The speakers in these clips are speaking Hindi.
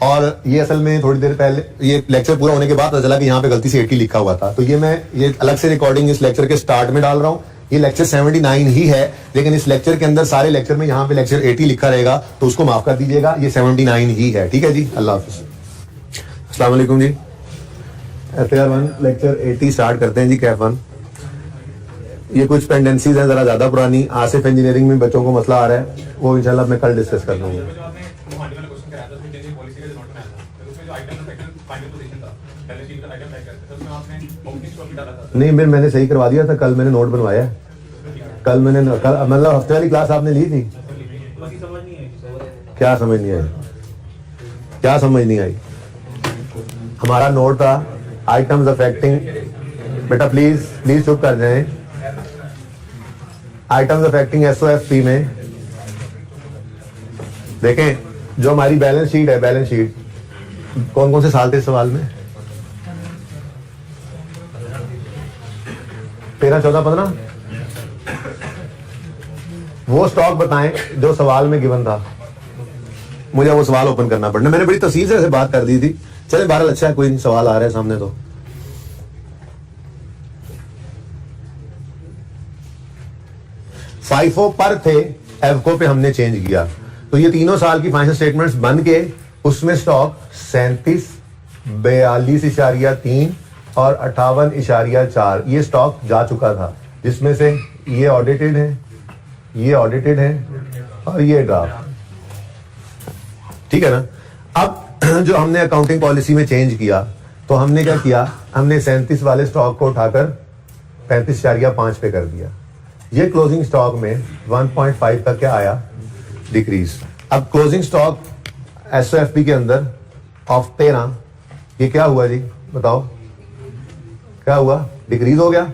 और ये असल में थोड़ी देर पहले ये लेक्चर पूरा होने के बाद पता चला कि यहाँ पे गलती से 80 लिखा हुआ था, तो ये अलग से रिकॉर्डिंग इस लेक्चर के स्टार्ट में डाल रहा हूँ। ये लेक्चर 79 ही है, लेकिन इस लेक्चर के अंदर सारे लेक्चर में यहाँ पे लेक्चर 80 लिखा रहेगा, तो उसको माफ कर दीजिएगा, ये 79 ही है। ठीक है जी, अल्लाह हाफिज़, अस्सलाम वालेकुम जी। FAR1 लेक्चर 80 स्टार्ट करते हैं जी। कैफ 1, ये कुछ पेंडेंसीज हैं जरा ज्यादा पुरानी, आसिफ इंजीनियरिंग में बच्चों को मसला आ रहा है, वो इंशाल्लाह मैं कल डिस्कस कर लूंगा। नहीं, मैंने सही करवा दिया था, कल मैंने नोट बनवाया, कल मतलब हफ्ते वाली क्लास आपने ली थी। क्या समझ नहीं आई? क्या समझ नहीं आई? हमारा नोट था आइटम्स अफेक्टिंग, बेटा प्लीज चुप कर जाएं। आइटम्स अफेक्टिंग SOFP में देखें, जो हमारी बैलेंस शीट है, बैलेंस शीट कौन कौन से साल थे इस सवाल में? 13, 14, 15। वो स्टॉक बताएं जो सवाल में गिवन था, मुझे वो सवाल ओपन करना पड़ना। मैंने बड़ी तफसील से बात कर दी थी। चले बहरहाल अच्छा है, कोई नहीं, सवाल आ रहे हैं सामने। तो FIFO पर थे, एवको पे हमने चेंज किया, तो ये तीनों साल की फाइनेंशियल स्टेटमेंट्स बन के उसमें स्टॉक 37, 42.3 और 58.4 ये स्टॉक जा चुका था, जिसमें से ये ऑडिटेड है, ये ऑडिटेड है और ये ड्राफ्ट। ठीक है ना? अब जो हमने अकाउंटिंग पॉलिसी में चेंज किया, तो हमने क्या किया, हमने 37 वाले स्टॉक को उठाकर 35.5 पे कर दिया। ये क्लोजिंग स्टॉक में 1.5 तक क्या आया, डिक्रीज। अब क्लोजिंग स्टॉक SOFP के अंदर ऑफ 13 ये क्या हुआ जी, बताओ क्या हुआ? डिक्रीज हो गया।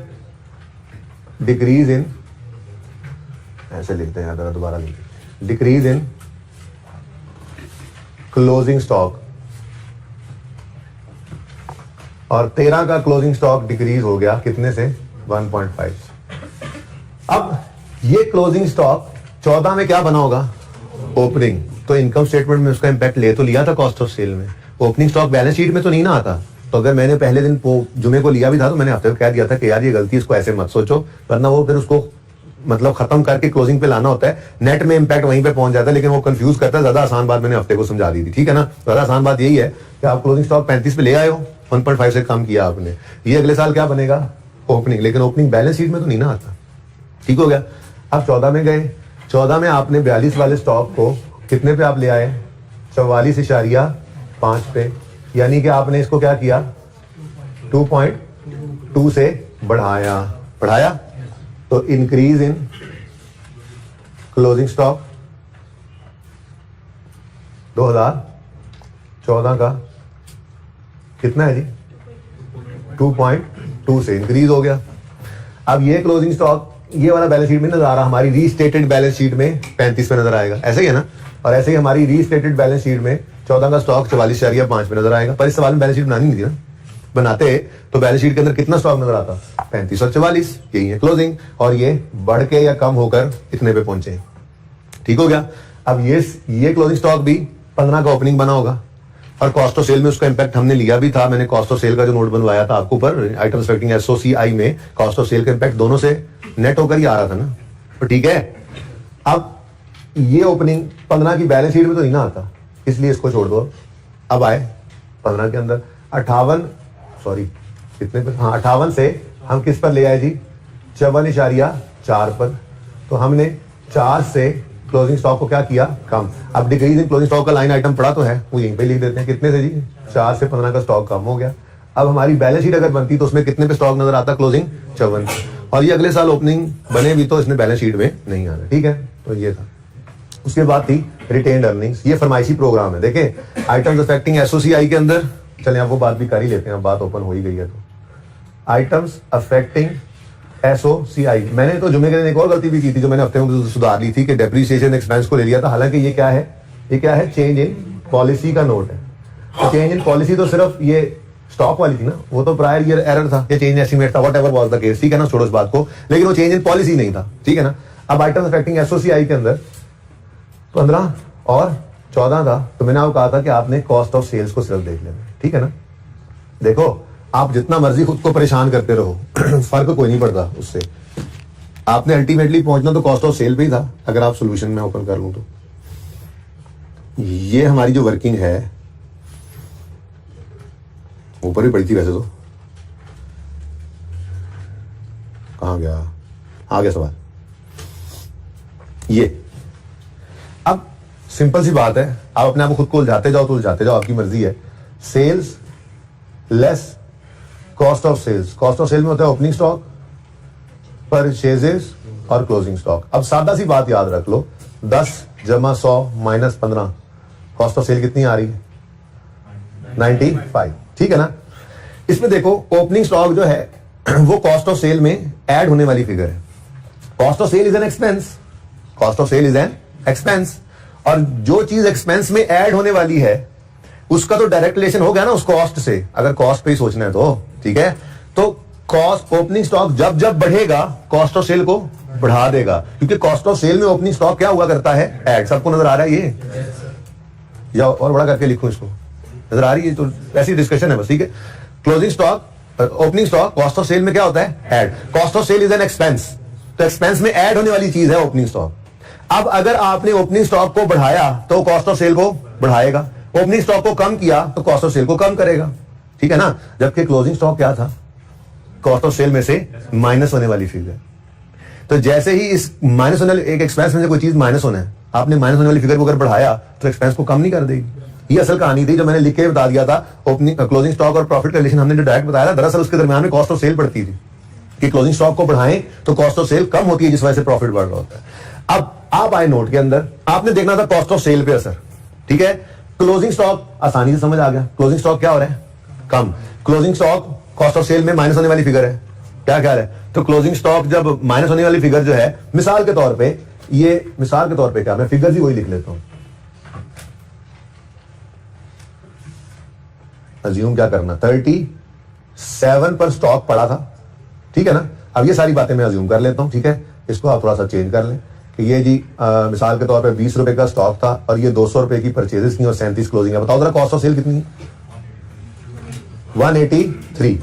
डिक्रीज इन, ऐसे लिखते हैं, जरा दोबारा लिखते, डिक्रीज इन क्लोजिंग स्टॉक, और 13 का क्लोजिंग स्टॉक डिक्रीज हो गया कितने से? 1.5। अब ये क्लोजिंग स्टॉक 14 में क्या बना होगा? ओपनिंग। तो इनकम स्टेटमेंट में उसका इंपैक्ट ले तो लिया था कॉस्ट ऑफ सेल में, ओपनिंग स्टॉक बैलेंस शीट में तो नहीं ना आता। तो अगर मैंने पहले दिन जुमे को लिया भी था, तो मैंने हफ्ते को कह दिया था कि यार ये गलती, इसको ऐसे मत सोचो, वरना वो फिर उसको मतलब खत्म करके क्लोजिंग पे लाना होता है, नेट में इंपैक्ट वहीं पे पहुंच जाता है, लेकिन वो कंफ्यूज करता है। ज्यादा आसान बात मैंने हफ्ते को समझा दी थी। ठीक है ना? ज्यादा आसान बात यही है कि आप क्लोजिंग स्टॉक 35 पे ले आए हो, 1.5 से कम किया आपने, ये अगले साल क्या बनेगा? ओपनिंग। लेकिन ओपनिंग बैलेंस शीट में तो नहीं ना आता। ठीक हो गया? अब 14 में गए, 14 में आपने 42 वाले स्टॉक को कितने पे आप ले आए? 44.5 पे, यानी कि आपने इसको क्या किया? 2.2 से बढ़ाया। तो इंक्रीज इन क्लोजिंग स्टॉक 2014 का कितना है जी? 2.2 से इंक्रीज हो गया। अब ये क्लोजिंग स्टॉक ये वाला बैलेंस शीट में नजर आ रहा, हमारी रीस्टेटेड बैलेंस शीट में 35 पे नजर आएगा, ऐसे ही है ना? और ऐसे ही हमारी रीस्टेटेड बैलेंस शीट में 14 का स्टॉक 44.5 पे नजर आएगा। पर इस सवाल में बैलेंस शीट बनानी नहीं थी ना, बनाते तो बैलेंस शीट के अंदर कितना स्टॉक नजर आता? 35 और 44, यही है क्लोजिंग, और ये बढ़ के या कम होकर इतने पे पहुंचे। ठीक हो गया? अब ये क्लोजिंग स्टॉक भी 15 का ओपनिंग बना होगा, और कॉस्ट ऑफ सेल में उसका इंपैक्ट हमने लिया भी था। मैंने कॉस्ट ऑफ सेल का जो नोट बनवाया था आपको ऊपर, आइटम्स अफेक्टिंग SOCI में कॉस्ट ऑफ सेल का इंपैक्ट दोनों से नेट होकर ही आ रहा था ना। तो ठीक है, अब ये ओपनिंग 15 की बैलेंस शीट में तो नहीं ना आता, इसलिए इसको छोड़ दो। अब आए 15 के अंदर 58 से हम किस पर ले आए जी? 54.4 पर। तो हमने 4 से क्लोजिंग स्टॉक को क्या किया? कम। अब डिक्रीज इन क्लोजिंग स्टॉक का लाइन आइटम पड़ा तो है, वो यहीं पे लिख देते हैं। कितने से जी? 4 से 15 का स्टॉक कम हो गया। अब हमारी बैलेंस शीट अगर बनती तो उसमें कितने पे स्टॉक नजर आता? क्लोजिंग 54। और ये अगले साल ओपनिंग बने भी तो इसमें बैलेंस शीट में नहीं आना। ठीक है? तो ये था। उसके बाद थी रिटेन्ड अर्निंग्स, ये फरमाइशी प्रोग्राम है। देखें आइटम्स अफेक्टिंग SOCI के अंदर, चले आप वो बात भी कर ही लेते हैं, बात ओपन हो ही गई है। तो आइटम्स अफेक्टिंग SOCI, मैंने तो जुमे के दिन एक और गलती भी की थी जो मैंने हफ्ते में सुधार ली थी कि डेप्रिसिएशन एक्सपेंस को ले लिया था। हालांकि ये क्या है? ये क्या है? चेंज इन पॉलिसी का नोट है। तो चेंज इन पॉलिसी तो सिर्फ ये स्टॉक वाली थी ना, वो तो प्रायर ईयर एरर था, ये चेंज एस्टिमेट था, व्हाटएवर वाज द केस। ठीक है ना? छोड़ो इस बात को, लेकिन वो चेंज इन पॉलिसी नहीं था। ठीक है ना? अब आइटम्स अफेक्टिंग SOCI के अंदर 15 और 14 था, तो मैंने आपको कहा था कि आपने कॉस्ट ऑफ सेल्स को सिर्फ देख लेना, ठीक है ना। देखो आप जितना मर्जी खुद को परेशान करते रहो फर्क कोई नहीं पड़ता उससे, आपने अल्टीमेटली पहुंचना तो कॉस्ट ऑफ सेल पे ही था। अगर आप सोल्यूशन में ओपन कर लूं तो ये हमारी जो वर्किंग है, ऊपर भी पड़ी थी वैसे तो, कहां गया, आ गया सवाल। ये अब सिंपल सी बात है, आप अपने आप को खुद को उलझाते जाओ तो उलझाते जाओ, आपकी मर्जी है। Sales less cost of sales, cost of sale में होता है ओपनिंग स्टॉक, परचेजेस और क्लोजिंग स्टॉक। अब सादा सी बात याद रख लो, 10 जमा 100 माइनस 15, कॉस्ट ऑफ सेल कितनी आ रही है, 95, ठीक है ना। इसमें देखो ओपनिंग स्टॉक जो है वो कॉस्ट ऑफ सेल में ऐड होने वाली फिगर है। Cost of sale is an expense, cost of sale is an expense, और जो चीज एक्सपेंस में ऐड होने वाली है उसका तो डायरेक्ट रिलेशन हो गया ना उस कॉस्ट से, अगर कॉस्ट पे ही सोचना है तो, ठीक है। तो कॉस्ट ओपनिंग स्टॉक जब जब बढ़ेगा कॉस्ट ऑफ सेल को बढ़ा देगा, क्योंकि कॉस्ट ऑफ सेल में ओपनिंग स्टॉक क्या हुआ करता है, ऐड। सबको नजर आ रहा है ये, या और बड़ा करके लिखो इसको, नजर आ रही है, तो ऐसी डिस्कशन है बस, ठीक है। Closing stock, opening stock, cost of sale में क्या होता है, add. Cost of sale is an expense, तो एक्सपेंस में ऐड होने वाली चीज है ओपनिंग स्टॉक। अब अगर आपने ओपनिंग स्टॉक को बढ़ाया तो कॉस्ट ऑफ सेल को बढ़ाएगा, ओपनिंग स्टॉक को कम किया तो कॉस्ट ऑफ सेल को कम करेगा, ठीक है ना। जबकि क्लोजिंग स्टॉक क्या था, कॉस्ट ऑफ सेल में से माइनस होने वाली फिगर। तो जैसे ही इस माइनस होने वाली, एक एक्सपेंस में से कोई चीज माइनस होना है, आपने माइनस होने वाली फिगर को अगर बढ़ाया तो एक्सपेंस को कम नहीं कर देगी। ये असल कहानी थी जो मैंने लिख के बता दिया था। ओपनिंग क्लोजिंग स्टॉक और प्रॉफिट का रिलेशन हमने जो डायरेक्ट बताया था, दरअसल उसके दरमियान में कॉस्ट ऑफ सेल पड़ती थी कि क्लोजिंग स्टॉक को बढ़ाएं तो कॉस्ट ऑफ सेल कम होती है, जिस वजह से प्रॉफिट बढ़ रहा होता है। अब आप आए नोट के अंदर, आपने देखना था कॉस्ट ऑफ सेल पे असर, ठीक है। क्लोजिंग स्टॉक आसानी से समझ आ गया, क्लोजिंग स्टॉक क्या हो रहा है, कम। Closing stock cost of sale में माइनस होने वाली फिगर है, क्या ख्याल है। तो क्लोजिंग स्टॉक जब माइनस होने वाली फिगर जो है, मिसाल के तौर पे, ये मिसाल के तौर पे क्या, मैं फिगर ही वही लिख लेता हूं। अज्यूम क्या करना, 37 पर स्टॉक पड़ा था, ठीक है ना। अब ये सारी बातें मैं अज्यूम कर लेता हूं, ठीक है। इसको आप थोड़ा सा चेंज कर लें कि ये जी मिसाल के तौर पे 20 रुपए का स्टॉक था और ये 200 रुपए की परचेजेस की और 37 क्लोजिंग है। बताओ जरा कॉस्ट ऑफ सेल कितनी है, 183।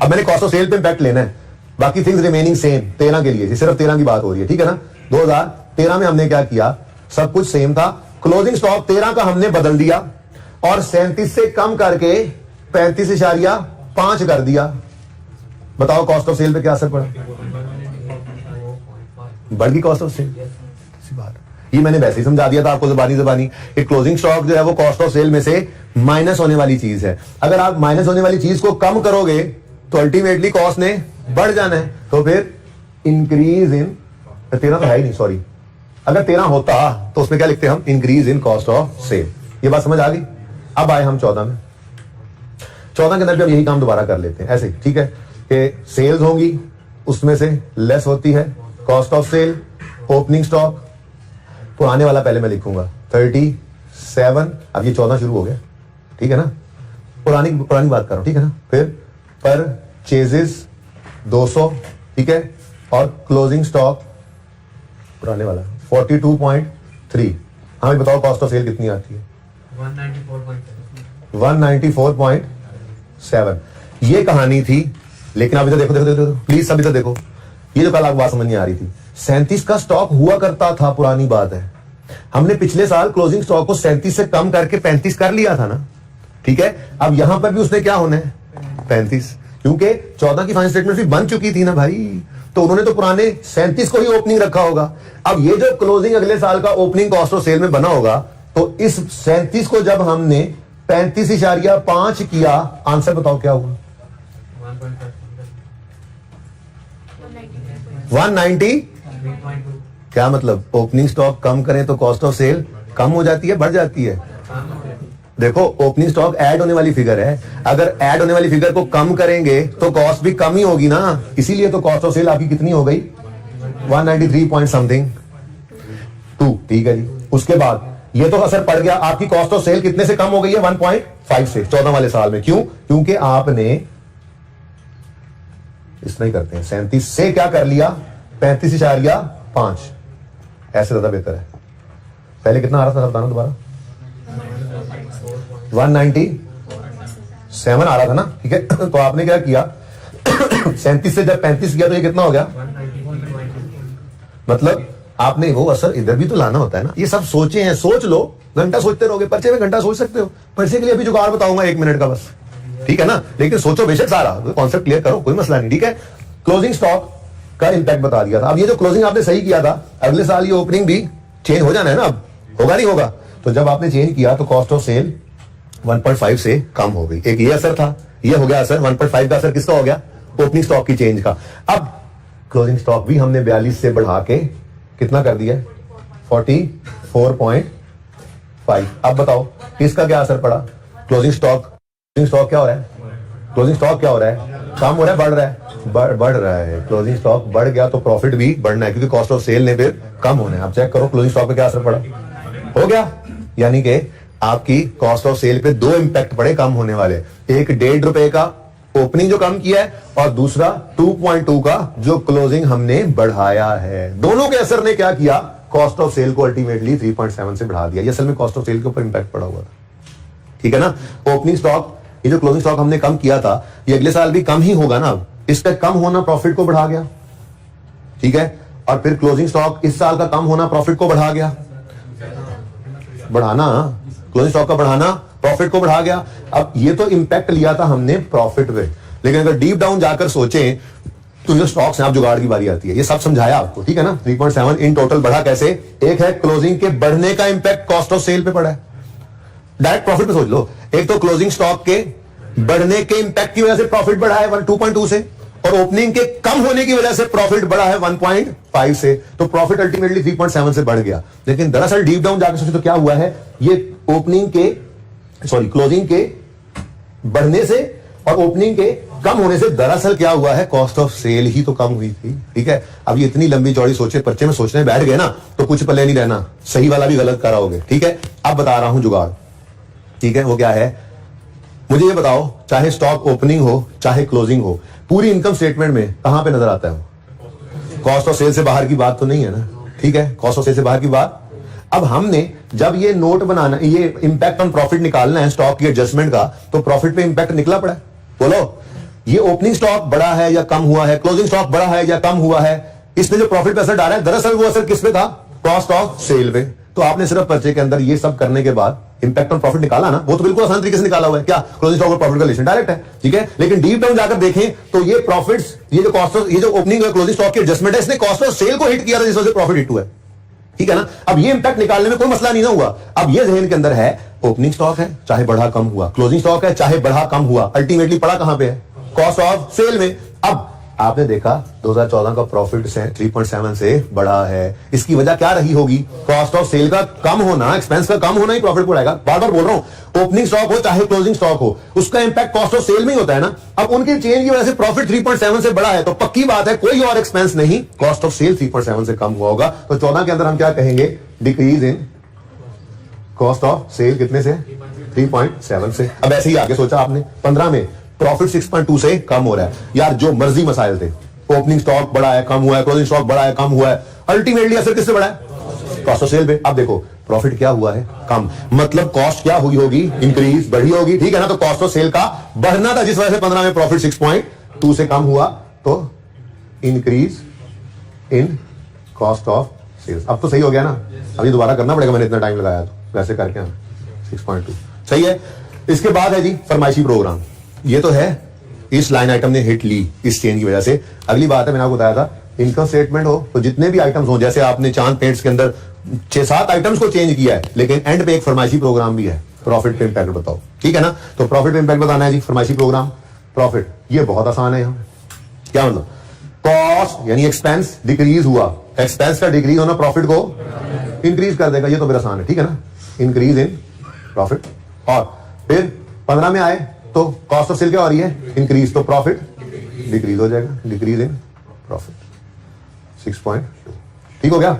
अब मैंने कॉस्ट ऑफ सेल पे इंपैक्ट लेना है, बाकी थिंग्स रिमेनिंग सेम 13 के लिए, सिर्फ 13 की बात हो रही है, ठीक है ना। 2013 में हमने क्या किया, सब कुछ सेम था, क्लोजिंग स्टॉक 13 का हमने बदल दिया और 37 से कम करके 35.5 कर दिया। बताओ कॉस्ट ऑफ सेल पे क्या असर पड़ा, बढ़ गई कॉस्ट ऑफ सेल। बात ये मैंने वैसे ही समझा दिया था आपको ज़बानी कि क्लोजिंग स्टॉक जो है वो कॉस्ट ऑफ सेल में से माइनस होने वाली चीज है। अगर आप माइनस होने वाली चीज को कम करोगे तो अल्टीमेटली कॉस्ट ने बढ़ जाना है, तो फिर इंक्रीज इन, 13 तो है ही नहीं, सॉरी, अगर 13 होता तो उसमें क्या लिखते हैं हम, increase in cost of sale. ये बात समझ आ गई। अब आए हम 14 में, 14 के अंदर भी अब यही काम दोबारा कर लेते हैं ऐसे, ठीक है, कि सेल्स होंगी, उसमें से लेस होती है cost of sale, opening stock, पुराने वाला पहले मैं लिखूंगा 37, अब ये 14 शुरू हो गया, ठीक है ना, पुरानी बात कर रहा हूं, ठीक है ना। फिर परचेजेस 200, ठीक है, और क्लोजिंग स्टॉक पुराने वाला 42.3। हमें बताओ कॉस्ट ऑफ सेल कितनी आती है, 194.7। ये कहानी थी, लेकिन अभी तो देखो प्लीज सभी तो देखो, ये जो कल आपको बात समझ नहीं आ रही थी, 37 का स्टॉक हुआ करता था, पुरानी बात है। हमने पिछले साल क्लोजिंग स्टॉक को 37 से कम करके 35 कर लिया था ना, ठीक है। अब यहां पर भी उसने क्या होना है, 35, क्योंकि 14 की फाइनल स्टेटमेंट भी बन चुकी थी ना भाई, तो उन्होंने तो पुराने 37 को ही ओपनिंग रखा होगा। अब ये जो क्लोजिंग अगले साल का ओपनिंग कॉस्ट ऑफ सेल में बना होगा, तो इस 37 को जब हमने 35.5 किया, आंसर बताओ क्या हुआ, 190। क्या मतलब, ओपनिंग स्टॉक कम करें तो कॉस्ट ऑफ सेल कम हो जाती है, बढ़ जाती है। देखो ओपनिंग स्टॉक ऐड होने वाली फिगर है, अगर ऐड होने वाली फिगर को कम करेंगे तो कॉस्ट भी कम ही होगी ना, इसीलिए तो कॉस्ट ऑफ सेल आपकी कितनी हो गई, 193 पॉइंट समथिंग 2, ठीक है जी। उसके बाद ये तो असर पड़ गया, आपकी कॉस्ट ऑफ सेल कितने से कम हो गई है, 1.5 से 14 वाले साल में। क्यों, क्योंकि आपने इस नहीं करते हैं, 37 से क्या कर लिया, 35.5, ऐसे ज्यादा बेहतर है। पहले कितना आ रहा था बताना दोबारा, 197 आ रहा था ना, ठीक है। तो आपने क्या किया 37 से जब 35 किया तो ये कितना हो गया, मतलब आपने वो असर इधर भी तो लाना होता है ना। ये सब सोचे हैं, सोच लो, घंटा सोचते रहोगे, पर्चे में घंटा सोच सकते हो, पर्चे के लिए अभी जुगाड़ बताऊंगा 1 मिनट का बस, ठीक है ना। लेकिन सोचो बेशक सारा कॉन्सेप्ट क्लियर करो, कोई मसला नहीं, ठीक है। क्लोजिंग स्टॉक का इंपैक्ट बता दिया था। अब ये जो क्लोजिंग आपने सही किया था, अगले साल ये ओपनिंग भी चेंज हो जाना है ना, अब होगा नहीं होगा। तो जब आपने चेंज किया तो कॉस्ट ऑफ सेल 1.5 से कम हो गई। एक ये असर था, ये हो गया असर 1.5 का असर किसका हो गया, ओपनिंग स्टॉक की चेंज का। अब क्लोजिंग स्टॉक भी हमने 42 से बढ़ा के कितना कर दिया, 44.5। अब बताओ इसका क्या असर पड़ा, क्लोजिंग स्टॉक क्या हो रहा है, क्लोजिंग स्टॉक क्या हो रहा है, कम हो रहा है, बढ़ रहा है, बढ़ रहा है। क्लोजिंग स्टॉक बढ़ गया तो प्रॉफिट भी बढ़ना है, क्योंकि कॉस्ट ऑफ सेल ने फिर कम होना है। आप चेक करो क्लोजिंग स्टॉक पे क्या असर पड़ा, हो गया। यानी कि आपकी कॉस्ट ऑफ सेल पे 2 इंपैक्ट पड़े कम होने वाले, एक ₹1.5 का ओपनिंग जो कम किया है, और दूसरा 2.2 का जो क्लोजिंग हमने बढ़ाया है। दोनों के असर ने क्या किया, कॉस्ट ऑफ सेल को अल्टीमेटली 3.7 से बढ़ा दिया। ये असल में कॉस्ट ऑफ सेल के ऊपर इंपैक्ट पड़ा हुआ था, ठीक है ना। ओपनिंग स्टॉक, ये जो क्लोजिंग स्टॉक हमने कम किया था, ये अगले साल भी कम ही होगा ना। इसका कम होना प्रॉफिट को बढ़ा गया, ठीक है। और फिर क्लोजिंग स्टॉक इस साल का कम होना प्रॉफिट को बढ़ा गया, बढ़ाना, क्लोजिंग स्टॉक का बढ़ाना प्रॉफिट को बढ़ा गया। अब ये तो इंपैक्ट लिया था हमने प्रॉफिट पे, लेकिन अगर डीप डाउन जाकर सोचें तो जो स्टॉक्स हैं, आप जुगाड़ की बारी आती है। ये सब समझाया आपको, ठीक है ना। 3.7 इन टोटल बढ़ा कैसे, एक है क्लोजिंग के बढ़ने का इंपैक्ट कॉस्ट ऑफ सेल पे पड़ा है, डायरेक्ट प्रॉफिट पे सोच लो। एक तो क्लोजिंग स्टॉक के बढ़ने के इंपैक्ट की वजह से प्रॉफिट बढ़ा है 2.2 से, और ओपनिंग के कम होने की वजह से प्रॉफिट बढ़ा है 1.5 से। तो प्रॉफिट अल्टीमेटली 3.7 से बढ़ गया। लेकिन दरअसल डीप डाउन जाकर सोचे तो क्या हुआ है, ये ओपनिंग के क्लोजिंग के बढ़ने से और ओपनिंग के कम होने से दरअसल क्या हुआ है, कॉस्ट ऑफ सेल ही तो कम हुई थी, ठीक है। अब ये इतनी लंबी चौड़ी सोचे, पर्चे में सोचने बैठ गए ना तो कुछ पल्ले नहीं रहना, सही वाला भी गलत कराओगे, ठीक है। अब बता रहा हूं जुगाड़, ठीक है। वो क्या है, मुझे ये बताओ, चाहे स्टॉक ओपनिंग हो चाहे क्लोजिंग हो, पूरी इनकम स्टेटमेंट में कहां पे नजर आता है, कॉस्ट ऑफ सेल से बाहर की बात तो नहीं है ना, ठीक है। कॉस्ट ऑफ सेल से बाहर की बात। अब हमने जब ये नोट बनाना, ये इंपैक्ट ऑन प्रॉफिट निकालना है स्टॉक की एडजस्टमेंट का, तो प्रॉफिट पे इंपैक्ट निकला पड़ा है। बोलो, ये ओपनिंग स्टॉक बड़ा है या कम हुआ है, क्लोजिंग स्टॉक बड़ा है या कम हुआ है, इसमें जो प्रॉफिट पे असर डाला है, दरअसल वो असर किस पे था, कॉस्ट ऑफ सेल पे। तो आपने सिर्फ पर्चे के अंदर ये सब करने के बाद इंपैक्ट ऑन प्रॉफिट निकाला ना, वो तो बिल्कुल आसान तरीके से निकाला हुआ है, क्या क्लोजिंग स्टॉक और प्रॉफिट का रिलेशन डायरेक्ट है, ठीक है। लेकिन डीप डाउन जाकर देखें तो ये प्रॉफिट्स, ये जो कॉस्ट ऑफ, ये जो ओपनिंग और क्लोजिंग स्टॉक की एडजस्टमेंट है, इसने कॉस्ट ऑफ सेल को हिट किया था, जिस वजह से प्रॉफिट हिट हुआ है, ठीक है ना। अब ये इंपैक्ट निकालने में कोई मसला नहीं ना हुआ। अब ये जहन के अंदर है, ओपनिंग स्टॉक है चाहे बढ़ा कम हुआ, क्लोजिंग स्टॉक है चाहे बढ़ा कम हुआ, अल्टीमेटली पड़ा कहां पे है, कॉस्ट ऑफ सेल में। अब आपने देखा 2014 का प्रॉफिट से 3.7 से बढ़ा है, इसकी वजह क्या रही होगी, कॉस्ट ऑफ सेल का कम होना, एक्सपेंस का कम होना ही प्रॉफिट को बढ़ाएगा। बार बार बोल रहा हूं, ओपनिंग स्टॉक हो चाहे क्लोजिंग स्टॉक हो, उसका इंपैक्ट कॉस्ट ऑफ सेल में ही होता है ना। अब उनके चेंज की वजह से प्रॉफिट 3.7 से बढ़ा है, तो पक्की बात है कोई और एक्सपेंस नहीं, कॉस्ट ऑफ सेल 3.7 से कम हुआ होगा। तो 14 के अंदर हम क्या कहेंगे, decrease in cost of sale कितने से, 3.7 से। अब ऐसे ही आगे सोचा आपने 15 में प्रॉफिट 6.2 से कम हो रहा है। यार जो मर्जी मसाइल थे, ओपनिंग स्टॉक बढ़ा है कम हुआ है, क्लोजिंग स्टॉक बढ़ा है कम हुआ है, अल्टीमेटली असर किससे बढ़ा है, कॉस्ट ऑफ सेल पे। अब देखो प्रॉफिट क्या हुआ है, कम, मतलब कॉस्ट क्या हुई होगी, इंक्रीज, बढ़ी होगी, ठीक है ना। तो कॉस्ट ऑफ सेल का बढ़ना था, जिस वजह से 15 में प्रॉफिट 6.2 से कम हुआ, तो increase in cost of sales. अब तो सही हो गया ना, अभी दोबारा करना पड़ेगा, मैंने इतना टाइम लगाया तो वैसे करके 6.2 सही है। इसके बाद है जी फरमाइशी प्रोग्राम। ये तो है, इस लाइन आइटम ने हिट ली इस चेंज की वजह से। अगली बात है, मैंने आपको बताया था, इनकम स्टेटमेंट हो तो जितने भी आइटम्स हो, जैसे आपने चांद पेंट्स के अंदर 6-7 आइटम्स को चेंज किया है, लेकिन एंड पे एक फरमाइशी प्रोग्राम भी है, प्रॉफिट पे इंपैक्ट बताओ, ठीक है ना। तो प्रॉफिट पे इंपैक्ट बताना है जी, फरमाइशी प्रोग्राम। प्रॉफिट ये बहुत आसान है, यहाँ क्या मतलब, कॉस्ट यानी एक्सपेंस डिक्रीज हुआ, एक्सपेंस का डिक्रीज होना प्रॉफिट को इंक्रीज कर देगा, ये तो फिर आसान है, ठीक है ना। इंक्रीज इन प्रॉफिट, और फिर 15 में आए तो कॉस्ट ऑफ सेल क्या हो रही है, इंक्रीज, तो प्रॉफिट डिक्रीज हो जाएगा, डिक्रीज इन प्रॉफिट 6.2, ठीक हो गया,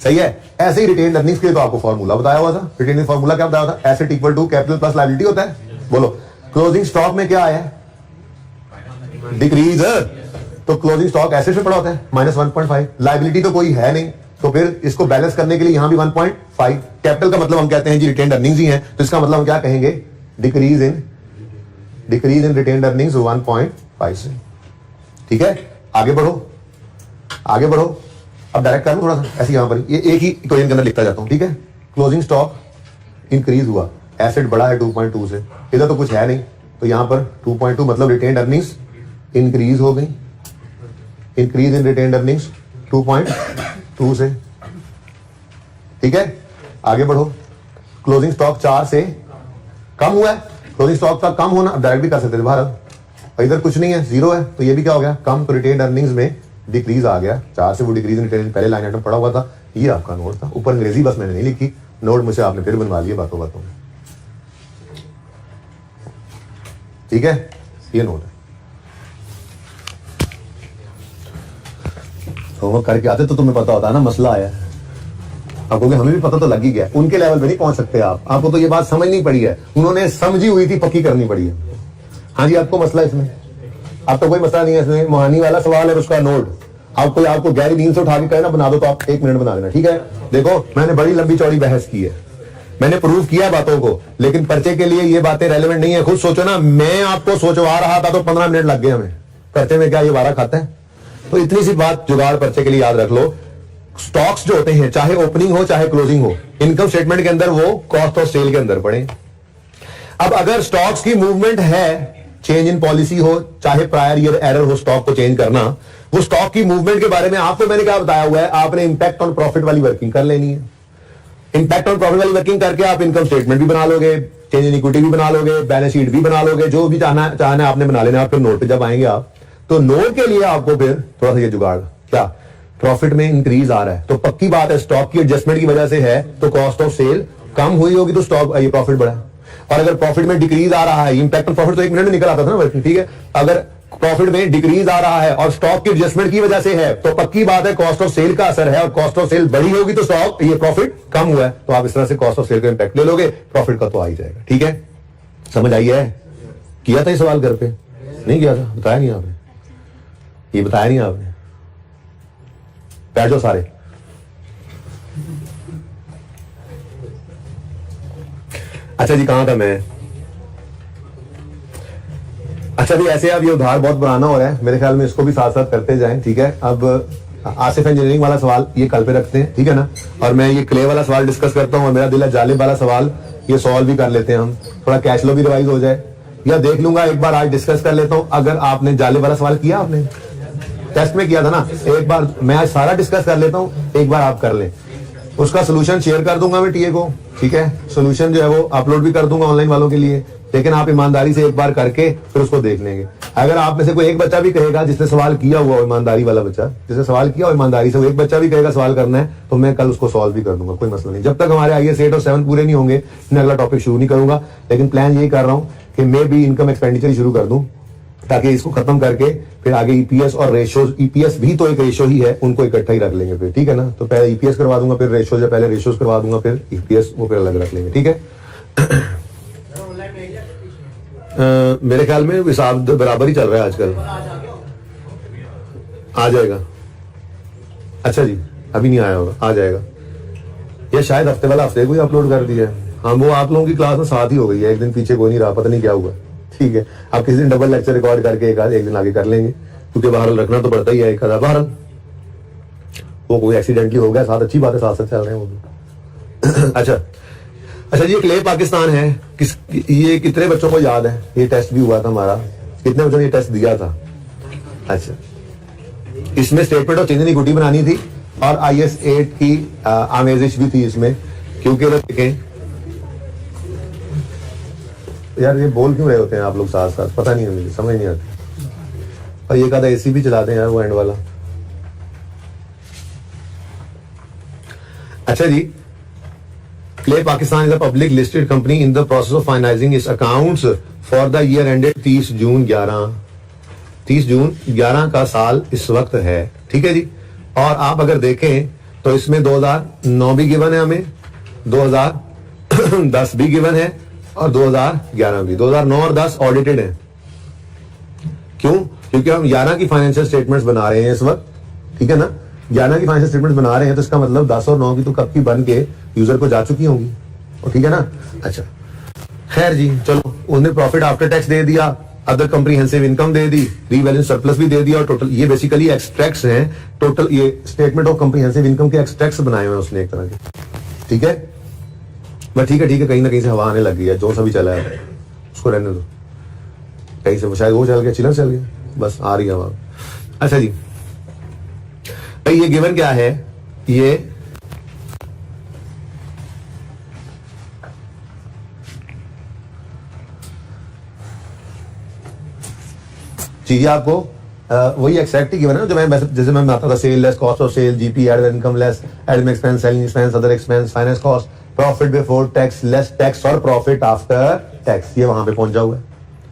सही है। ऐसे ही रिटेन अर्निंग्स के लिए तो आपको फॉर्मूला बताया हुआ था। रिटेन फॉर्मूला क्या बताया था, asset equal to capital plus liability होता है। बोलो क्लोजिंग स्टॉक में क्या आया, डिक्रीज, तो क्लोजिंग स्टॉक एसेट से पड़ा होता है -1.5, लायबिलिटी तो कोई है नहीं, तो फिर इसको बैलेंस करने के लिए यहां भी 1.5 कैपिटल का मतलब हम कहते हैं जी रिटेन्ड अर्निंग्स ही है, तो इसका मतलब हम क्या कहेंगे, डिक्रीज इन रिटेन्ड अर्निंग्स 1.5 से। ठीक है, आगे बढ़ो। अब डायरेक्ट कर लूं थोड़ा सा ऐसे, यहां पर ये एक ही इक्वेशन के अंदर लिखता जाता हूं। ठीक है, क्लोजिंग स्टॉक इंक्रीज हुआ, एसेट बढ़ा है 2.2 से, इधर तो कुछ है नहीं, तो यहां पर 2.2 मतलब रिटेन्ड अर्निंग्स इंक्रीज हो गई, इंक्रीज इन रिटेन्ड अर्निंग्स 2.2 से। ठीक है, आगे बढ़ो। क्लोजिंग स्टॉक 4 से कम हुआ है, क्लोजिंग स्टॉक का कम होना डायरेक्ट भी कर सकते थे भारत, और इधर कुछ नहीं है, 0 है, तो ये भी क्या हो गया, कम, तो रिटेन्ड अर्निंग्स में डिक्रीज आ गया 4 से, वो डिक्रीज इन रिटेन्ड पहले लाइन आइटम पड़ा हुआ था, ये आपका नोट था। ऊपर अंग्रेजी बस मैंने नहीं लिखी, नोट मुझे आपने फिर बनवा लिया बातों बातों में। ठीक है, ये नोट है। होमवर्क करके आते तो तुम्हें पता होता है ना मसला आया, आपको हमें भी पता तो लग ही गया, उनके लेवल पे नहीं पहुंच सकते आप, आपको तो ये बात समझनी पड़ी है, उन्होंने समझी हुई थी, पक्की करनी पड़ी है। हाँ जी, आपको मसला इसमें, अब तो कोई मसला नहीं है इसमें, मोहानी वाला सवाल है उसका नोट, आपको गहरी नींद से उठा के कहना बना दो तो आप 1 मिनट बना देना। ठीक है, देखो मैंने बड़ी लंबी चौड़ी बहस की है, मैंने प्रूव किया बातों को, लेकिन पर्चे के लिए ये बातें रेलेवेंट नहीं है। खुद सोचो ना, मैं आपको सोचवा रहा था तो 15 मिनट लग गए हमें, पर्चे में क्या ये वारा खाता है? तो इतनी सी बात जुगाड़ पर्चे के लिए याद रख लो, स्टॉक्स जो होते हैं चाहे ओपनिंग हो चाहे क्लोजिंग हो, इनकम स्टेटमेंट के अंदर वो कॉस्ट ऑफ सेल के अंदर पड़े। अब अगर स्टॉक्स की मूवमेंट है, चेंज इन पॉलिसी हो चाहे प्रायर ईयर एरर हो स्टॉक को चेंज करना, वो स्टॉक की मूवमेंट के बारे में आपको मैंने क्या बताया हुआ है, आपने इंपैक्ट ऑन प्रॉफिट वाली वर्किंग कर लेनी है। इंपैक्ट ऑन प्रॉफिट वाली वर्किंग करके आप इनकम स्टेटमेंट भी बना लोगे, चेंज इन इक्विटी भी बना लोगे, बैलेंस शीट भी बना लोगे, जो भी चाहना आपने बना लेना। फिर नोट पे जब आएंगे आप, तो नोट के लिए आपको फिर थोड़ा सा ये जुगाड़, क्या प्रॉफिट में इंक्रीज आ रहा है तो पक्की बात है स्टॉक की एडजस्टमेंट की वजह से है, तो कॉस्ट ऑफ सेल कम हुई होगी तो स्टॉक ये प्रॉफिट बढ़ा। और अगर प्रॉफिट में डिक्रीज आ रहा है, इंपैक्ट ऑन प्रॉफिट तो 1 मिनट में निकल आता था ना वर्किंग, ठीक है, अगर प्रॉफिट में डिक्रीज आ रहा है और स्टॉक की एडजस्टमेंट की वजह से है, तो पक्की बात है कॉस्ट ऑफ सेल का असर है, और कॉस्ट ऑफ सेल बड़ी होगी तो स्टॉक ये प्रॉफिट कम हुआ है, तो आप इस तरह से कॉस्ट ऑफ सेल का इंपैक्ट ले लोगे, प्रॉफिट का तो आ ही जाएगा। ठीक है, समझ आई है? किया था ये सवाल घर पे? नहीं किया था, बताया नहीं आपने, ये बताया नहीं आपने। बैठ जाओ सारे। अच्छा जी, कहां था मैं? अच्छा भी ऐसे अब ये उधार बहुत पुराना हो रहा है, मेरे ख्याल में इसको भी साथ साथ करते जाएं। ठीक है, अब आसिफ इंजीनियरिंग वाला सवाल ये कल पे रखते हैं, ठीक है ना, और मैं ये क्ले वाला सवाल डिस्कस करता हूँ, और मेरा दिल है जालिब वाला सवाल ये सॉल्व भी कर लेते हैं हम, थोड़ा कैश फ्लो भी रिवाइज हो जाए, या देख लूंगा एक बार आज डिस्कस कर लेता हूँ। अगर आपने जालिब वाला सवाल किया, आपने टेस्ट में किया था ना, एक बार मैं आज सारा डिस्कस कर लेता हूँ, एक बार आप कर लें, उसका सोल्यूशन शेयर कर दूंगा मैं टीए को। ठीक है, सोल्यूशन जो है वो अपलोड भी कर दूंगा ऑनलाइन वालों के लिए, लेकिन आप ईमानदारी से एक बार करके फिर उसको देख लेंगे। अगर आप में से कोई एक बच्चा भी कहेगा जिसने सवाल किया हुआ, ईमानदारी वाला बच्चा जिसने सवाल किया हो ईमानदारी से, वो एक बच्चा भी कहेगा सवाल करना है, तो मैं कल उसको सॉल्व भी कर दूंगा, कोई मसला नहीं। जब तक हमारे IAS 8 और 7 पूरे नहीं होंगे मैं अगला टॉपिक शुरू नहीं करूंगा, लेकिन प्लान यही कर रहा हूं कि मैं भी इनकम एक्सपेंडिचर शुरू कर दूं, ताकि इसको खत्म करके फिर आगे ईपीएस और रेशियोज, ईपीएस भी तो एक रेशियो ही है, उनको इकट्ठा ही रख लेंगे फिर। ठीक है ना, तो पहले ईपीएस करवा दूंगा, फिर रेशियोज, या पहले रेशियोज करवा दूंगा, फिर ईपीएस वो फिर अलग रख लेंगे। ठीक है, मेरे ख्याल में हिसाब बराबर ही चल रहा है आजकल, आ जाएगा। अच्छा जी, अभी नहीं आया होगा, आ जाएगा, या शायद हफ्ते वाला हफ्ते को ही अपलोड कर दिया है। हाँ, वो आप लोगों की क्लास में साथ ही हो गई है, एक दिन पीछे कोई नहीं रहा, पता नहीं क्या हुआ। ठीक है, आप किसी दिन डबल लेक्चर रिकॉर्ड करके एक दिन आगे कर लेंगे, क्योंकि बहरहाल रखना तो पड़ता ही है एक आधा, बहरहाल वो कोई एक्सीडेंटली हो गया, साथ अच्छी बात है, साथ साथ चल रहे हैं वो भी। अच्छा जी, क्ले पाकिस्तान है, ये कितने बच्चों को याद है? ये टेस्ट भी हुआ था हमारा, कितने बच्चों ने ये टेस्ट दिया था? अच्छा, इसमें statement of change in equity बनानी थी, और IAS 8 की आमेजिश भी थी इसमें, क्योंकि देखें यार ये बोल क्यों रहे होते हैं आप लोग साथ साथ, पता नहीं है मुझे, समझ नहीं आती। और ये कहा था AC भी चला दें यार, वो एंड वाला। अच्छा जी, Clay Pakistan is a public listed company in the process of finalising its accounts for the year ended 30 June 11 का साल इस वक्त है। ठीक है जी, और आप अगर देखें तो इसमें 2009 भी गिवन है हमें, 2010 भी गिवन है, और 2011 भी। 2009 और 10 ऑडिटेड है। क्यों? क्योंकि हम 11 की फाइनेंशियल स्टेटमेंट्स बना रहे हैं इस वक्त, ठीक है ना, 11 की फाइनेंशियल स्टेटमेंट बना रहे हैं तो इसका मतलब 10 और 9 की तो कब की बन के यूजर को जा चुकी होंगी, ठीक है ना। अच्छा खैर जी, चलो उसने प्रॉफिट आफ्टर टैक्स दे दिया, अदर कॉम्प्रिहेंसिव इनकम दे दी, रीवैल्यूएशन सरप्लस भी दे दिया, और टोटल ये बेसिकली एक्सट्रैक्ट्स हैं, टोटल ये स्टेटमेंट ऑफ कॉम्प्रिहेंसिव इनकम के एक्सट्रैक्ट्स बनाए हुए हैं उसने एक तरह के, ठीक है। बस ठीक है, कहीं ना कहीं से हवा आने लग गई है, जो सभी चला है उसको रहने दो, कहीं से शायद वो चल गया, चिलर चल गया, बस आ रही है हवा। अच्छा जी भाई, ये गिवन क्या है, ये चीजें आपको वही एक्सैक्ट ही गिवन है ना, जो मैं जैसे मैं बताता था, sale less cost of sale, GP add income less admin expense, selling expense, other expense, finance cost, profit before tax less tax और प्रॉफिट आफ्टर टैक्स, ये वहां पे पहुंचा हुआ है,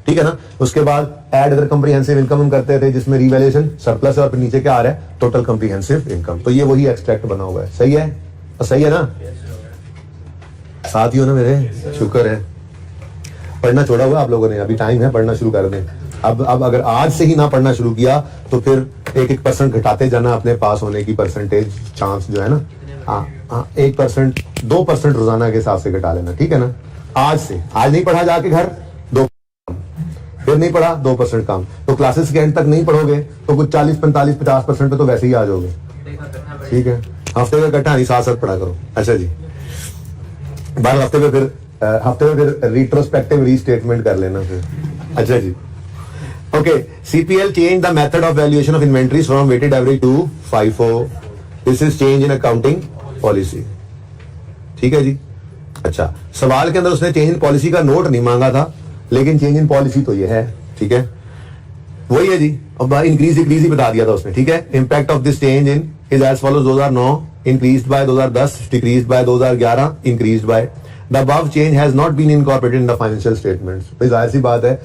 ठीक है ना। उसके बाद एड अदर कॉम्प्रिहेंसिव इनकम हम करते थे, जिसमें रिवैल्यूएशन सरप्लस है, और फिर नीचे क्या आ रहा है, टोटल कॉम्प्रिहेंसिव इनकम। तो ये वही एक्सट्रैक्ट बना हुआ है, सही है, और सही है ना, साथ ही हो ना मेरे, शुक्र है। पढ़ना छोड़ा हुआ आप लोगों ने, अभी टाइम है, पढ़ना शुरू कर दें। अब अगर आज से ही ना पढ़ना शुरू किया तो फिर 1% घटाते जाना अपने पास होने की परसेंटेज चांस जो है ना, 1% 2% रोजाना के हिसाब से घटा लेना, ठीक है ना। आज से, आज नहीं पढ़ा जाके घर 2, फिर नहीं पढ़ा 2% कम, तो क्लासेस के एंड तक नहीं पढ़ोगे तो कुछ 40 45 50% पे तो वैसे ही आ जाओगे, ठीक है। हफ्ते में इकट्ठा नहीं, साथ साथ पढ़ा करो। अच्छा जी, 12 हफ्ते में फिर रिट्रोस्पेक्टिव रीस्टेटमेंट कर लेना फिर। अच्छा जी, okay, CPL changed the method of valuation of inventories from weighted average to FIFO. This is change in accounting policy. ठीक है जी। अच्छा, सवाल के अंदर उसने चेंज इन पॉलिसी का नोट नहीं मांगा था, लेकिन चेंज इन पॉलिसी तो ये है, ठीक है, वही है जी। अब इंक्रीज डिक्रीज ही बता दिया था उसने, ठीक है। Impact of this change in is as follows, 2009 increased by 2010, decreased by 2011, increased by. The above change has not been incorporated in the financial statements. भाई जाहिर सी बात है,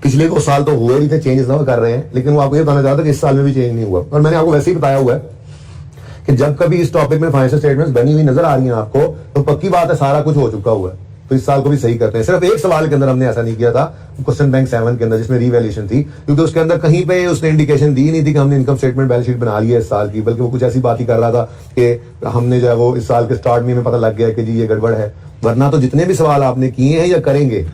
पिछले 2 साल तो हुए ही थे, चेंजेस ना कर रहे हैं, लेकिन वो आपको ये बताना चाहता था कि इस साल में भी चेंज नहीं हुआ। और मैंने आपको वैसे ही बताया हुआ है कि जब कभी इस टॉपिक में फाइनेंशियल स्टेटमेंट्स बनी हुई नजर आ रही हैं आपको, तो पक्की बात है सारा कुछ हो चुका हुआ है, तो इस साल को भी सही करते हैं। सिर्फ एक सवाल के अंदर हमने ऐसा नहीं किया था, क्वेश्चन बैंक 7 के अंदर, जिसमें रीवैल्यूएशन थी, क्योंकि उसके अंदर कहीं पे उसने इंडिकेशन दी नहीं थी कि हमने इनकम स्टेटमेंट बैलेंस शीट बना ली है इस साल की, बल्कि वो कुछ ऐसी बात ही कर रहा था कि हमने जो है वो इस साल के स्टार्ट में हमें पता लग गया कि जी ये गड़बड़ है। वरना तो जितने भी सवाल आपने किए हैं या करेंगे,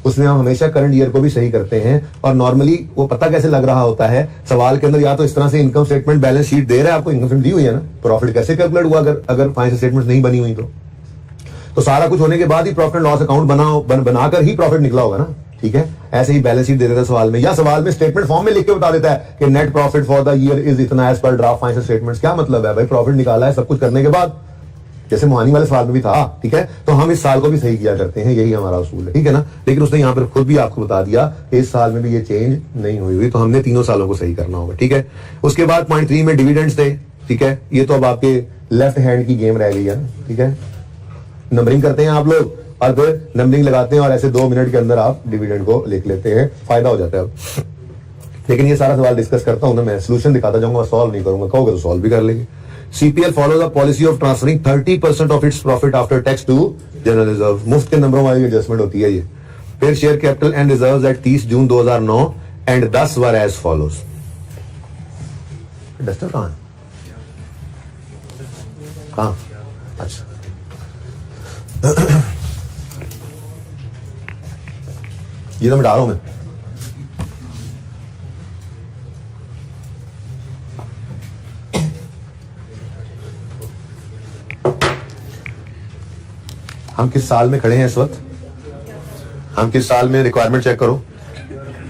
उसमें हम हमेशा करंट ईयर को भी सही करते हैं। और नॉर्मली वो पता कैसे लग रहा होता है, सवाल के अंदर या तो इस तरह से इनकम स्टेटमेंट बैलेंस शीट दे रहा है, आपको इनकम स्टेटमेंट दी हुई है ना, प्रॉफिट कैसे कैलकुलेट हुआ अगर फाइनेंशियल स्टेटमेंट नहीं बनी हुई तो सारा कुछ होने के बाद ही प्रॉफिट एंड लॉस अकाउंट बनाकर ही प्रॉफिट निकला होगा ना, ठीक है। ऐसे ही बैलेंस शीट दे देता है सवाल में, या सवाल में स्टेटमेंट फॉर्म में लिख के बता देता है कि net profit for the year is इतना as per draft financial statements. क्या मतलब है भाई, प्रॉफिट निकाला है सब कुछ करने के बाद, जैसे मोहानी वाले सवाल में भी था, ठीक है। तो हम इस साल को भी सही किया करते हैं, यही हमारा उसूल है, ठीक है ना। लेकिन उसने यहाँ पर खुद भी आपको बता दिया कि इस साल में भी ये चेंज नहीं हुई, तो हमने तीनों सालों को सही करना होगा, ठीक है। उसके बाद पॉइंट 3 में डिविडेंड्स थे, ठीक है। ये तो अब आपके लेफ्ट हैंड की गेम रह गई है, ठीक है। नंबरिंग करते हैं आप लोग, और फिर नंबरिंग लगाते हैं, और ऐसे 2 मिनट के अंदर आप डिविडेंड को लिख लेते हैं, फायदा हो जाता है। लेकिन ये सारा सवाल डिस्कस करता हूं ना मैं, सोल्यूशन दिखाता जाऊंगा, सॉल्व नहीं करूंगा, कहोगे तो सॉल्व भी कर लेंगे। CPL follows a policy of transferring 30% of its profit after tax to general reserve. मुफ्त के नंबरों वाली एडजस्टमेंट होती है ये। फिर share capital and reserves at 30 June 2009 and 10 were as follows. Duster कहां है? कहां? अच्छा ये तो मैं डाल रहा हूं मैं। हम किस साल में खड़े हैं इस वक्त, हम किस साल में, रिक्वायरमेंट चेक करो,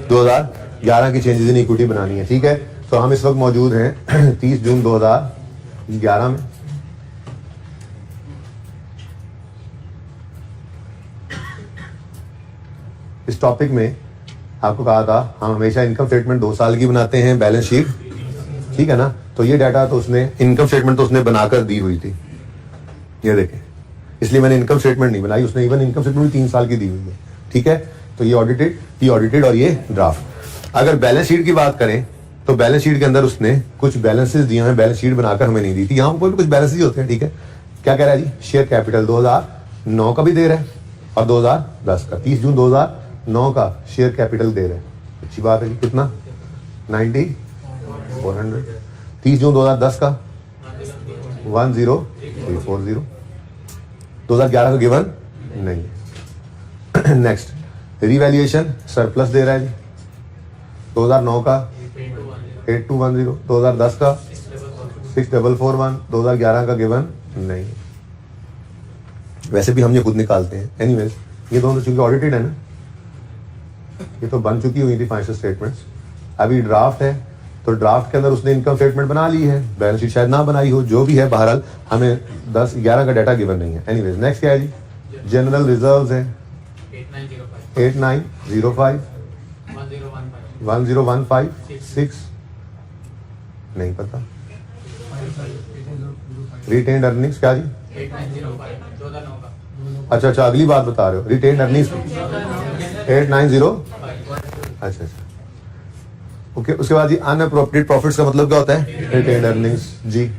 2011 की चेंजेस इन इक्विटी बनानी है, ठीक है। तो हम इस वक्त मौजूद हैं 30 जून 2011 में। इस टॉपिक में आपको कहा था हम हमेशा इनकम स्टेटमेंट 2 साल की बनाते हैं, बैलेंस शीट, ठीक है ना। तो ये डाटा तो उसने, इनकम स्टेटमेंट तो उसने बनाकर दी हुई थी, ये देखें, इसलिए मैंने इनकम स्टेटमेंट नहीं बनाई, उसने इवन इनकम स्टेटमेंट 3 साल की दी हुई है, ठीक है। तो ये ऑडिटेड और ये ड्राफ्ट। अगर बैलेंस शीट की बात करें तो बैलेंस शीट के अंदर उसने कुछ बैलेंसेस दिए हैं, बैलेंस शीट बनाकर हमें नहीं दी थी। यहाँ पर कुछ बैलेंसेस होते हैं, ठीक है। क्या कह रहा है जी, शेयर कैपिटल 2009 का भी दे रहा है और 2010 का, 30 जून 2009 का शेयर कैपिटल दे रहे हैं, अच्छी बात है जी। कितना? 90,400। 30 जून 2010 का 10340। 2011 का गिवन नहीं। नेक्स्ट रिवैल्यूएशन सरप्लस दे रहा है जी। 2009 का 8210, 2010 का 6441, 2011 का गिवन नहीं। वैसे भी हम ये खुद निकालते हैं। एनीवेज ये दोनों चूंकि ऑडिटेड है ना, ये तो बन चुकी हुई थी फाइनेंशियल स्टेटमेंट्स। अभी ड्राफ्ट है तो ड्राफ्ट के अंदर उसने इनकम स्टेटमेंट बना ली है, बैलेंस शीट शायद ना बनाई हो, जो भी है बहरहाल हमें 10-11 का डाटा गिवन नहीं है। एनीवेज नेक्स्ट क्या है जी? जनरल रिजर्व्स है 8905, 10156 नहीं पता। रिटेन्ड अर्निंग्स क्या जी? 8905 अच्छा अगली बात बता रहे हो। Retained earnings 890। अच्छा ओके। उसके बाद जी अनअप्रोप्रिएट प्रॉफिट्स का मतलब क्या होता है? रिटेन्ड अर्निंग्स जी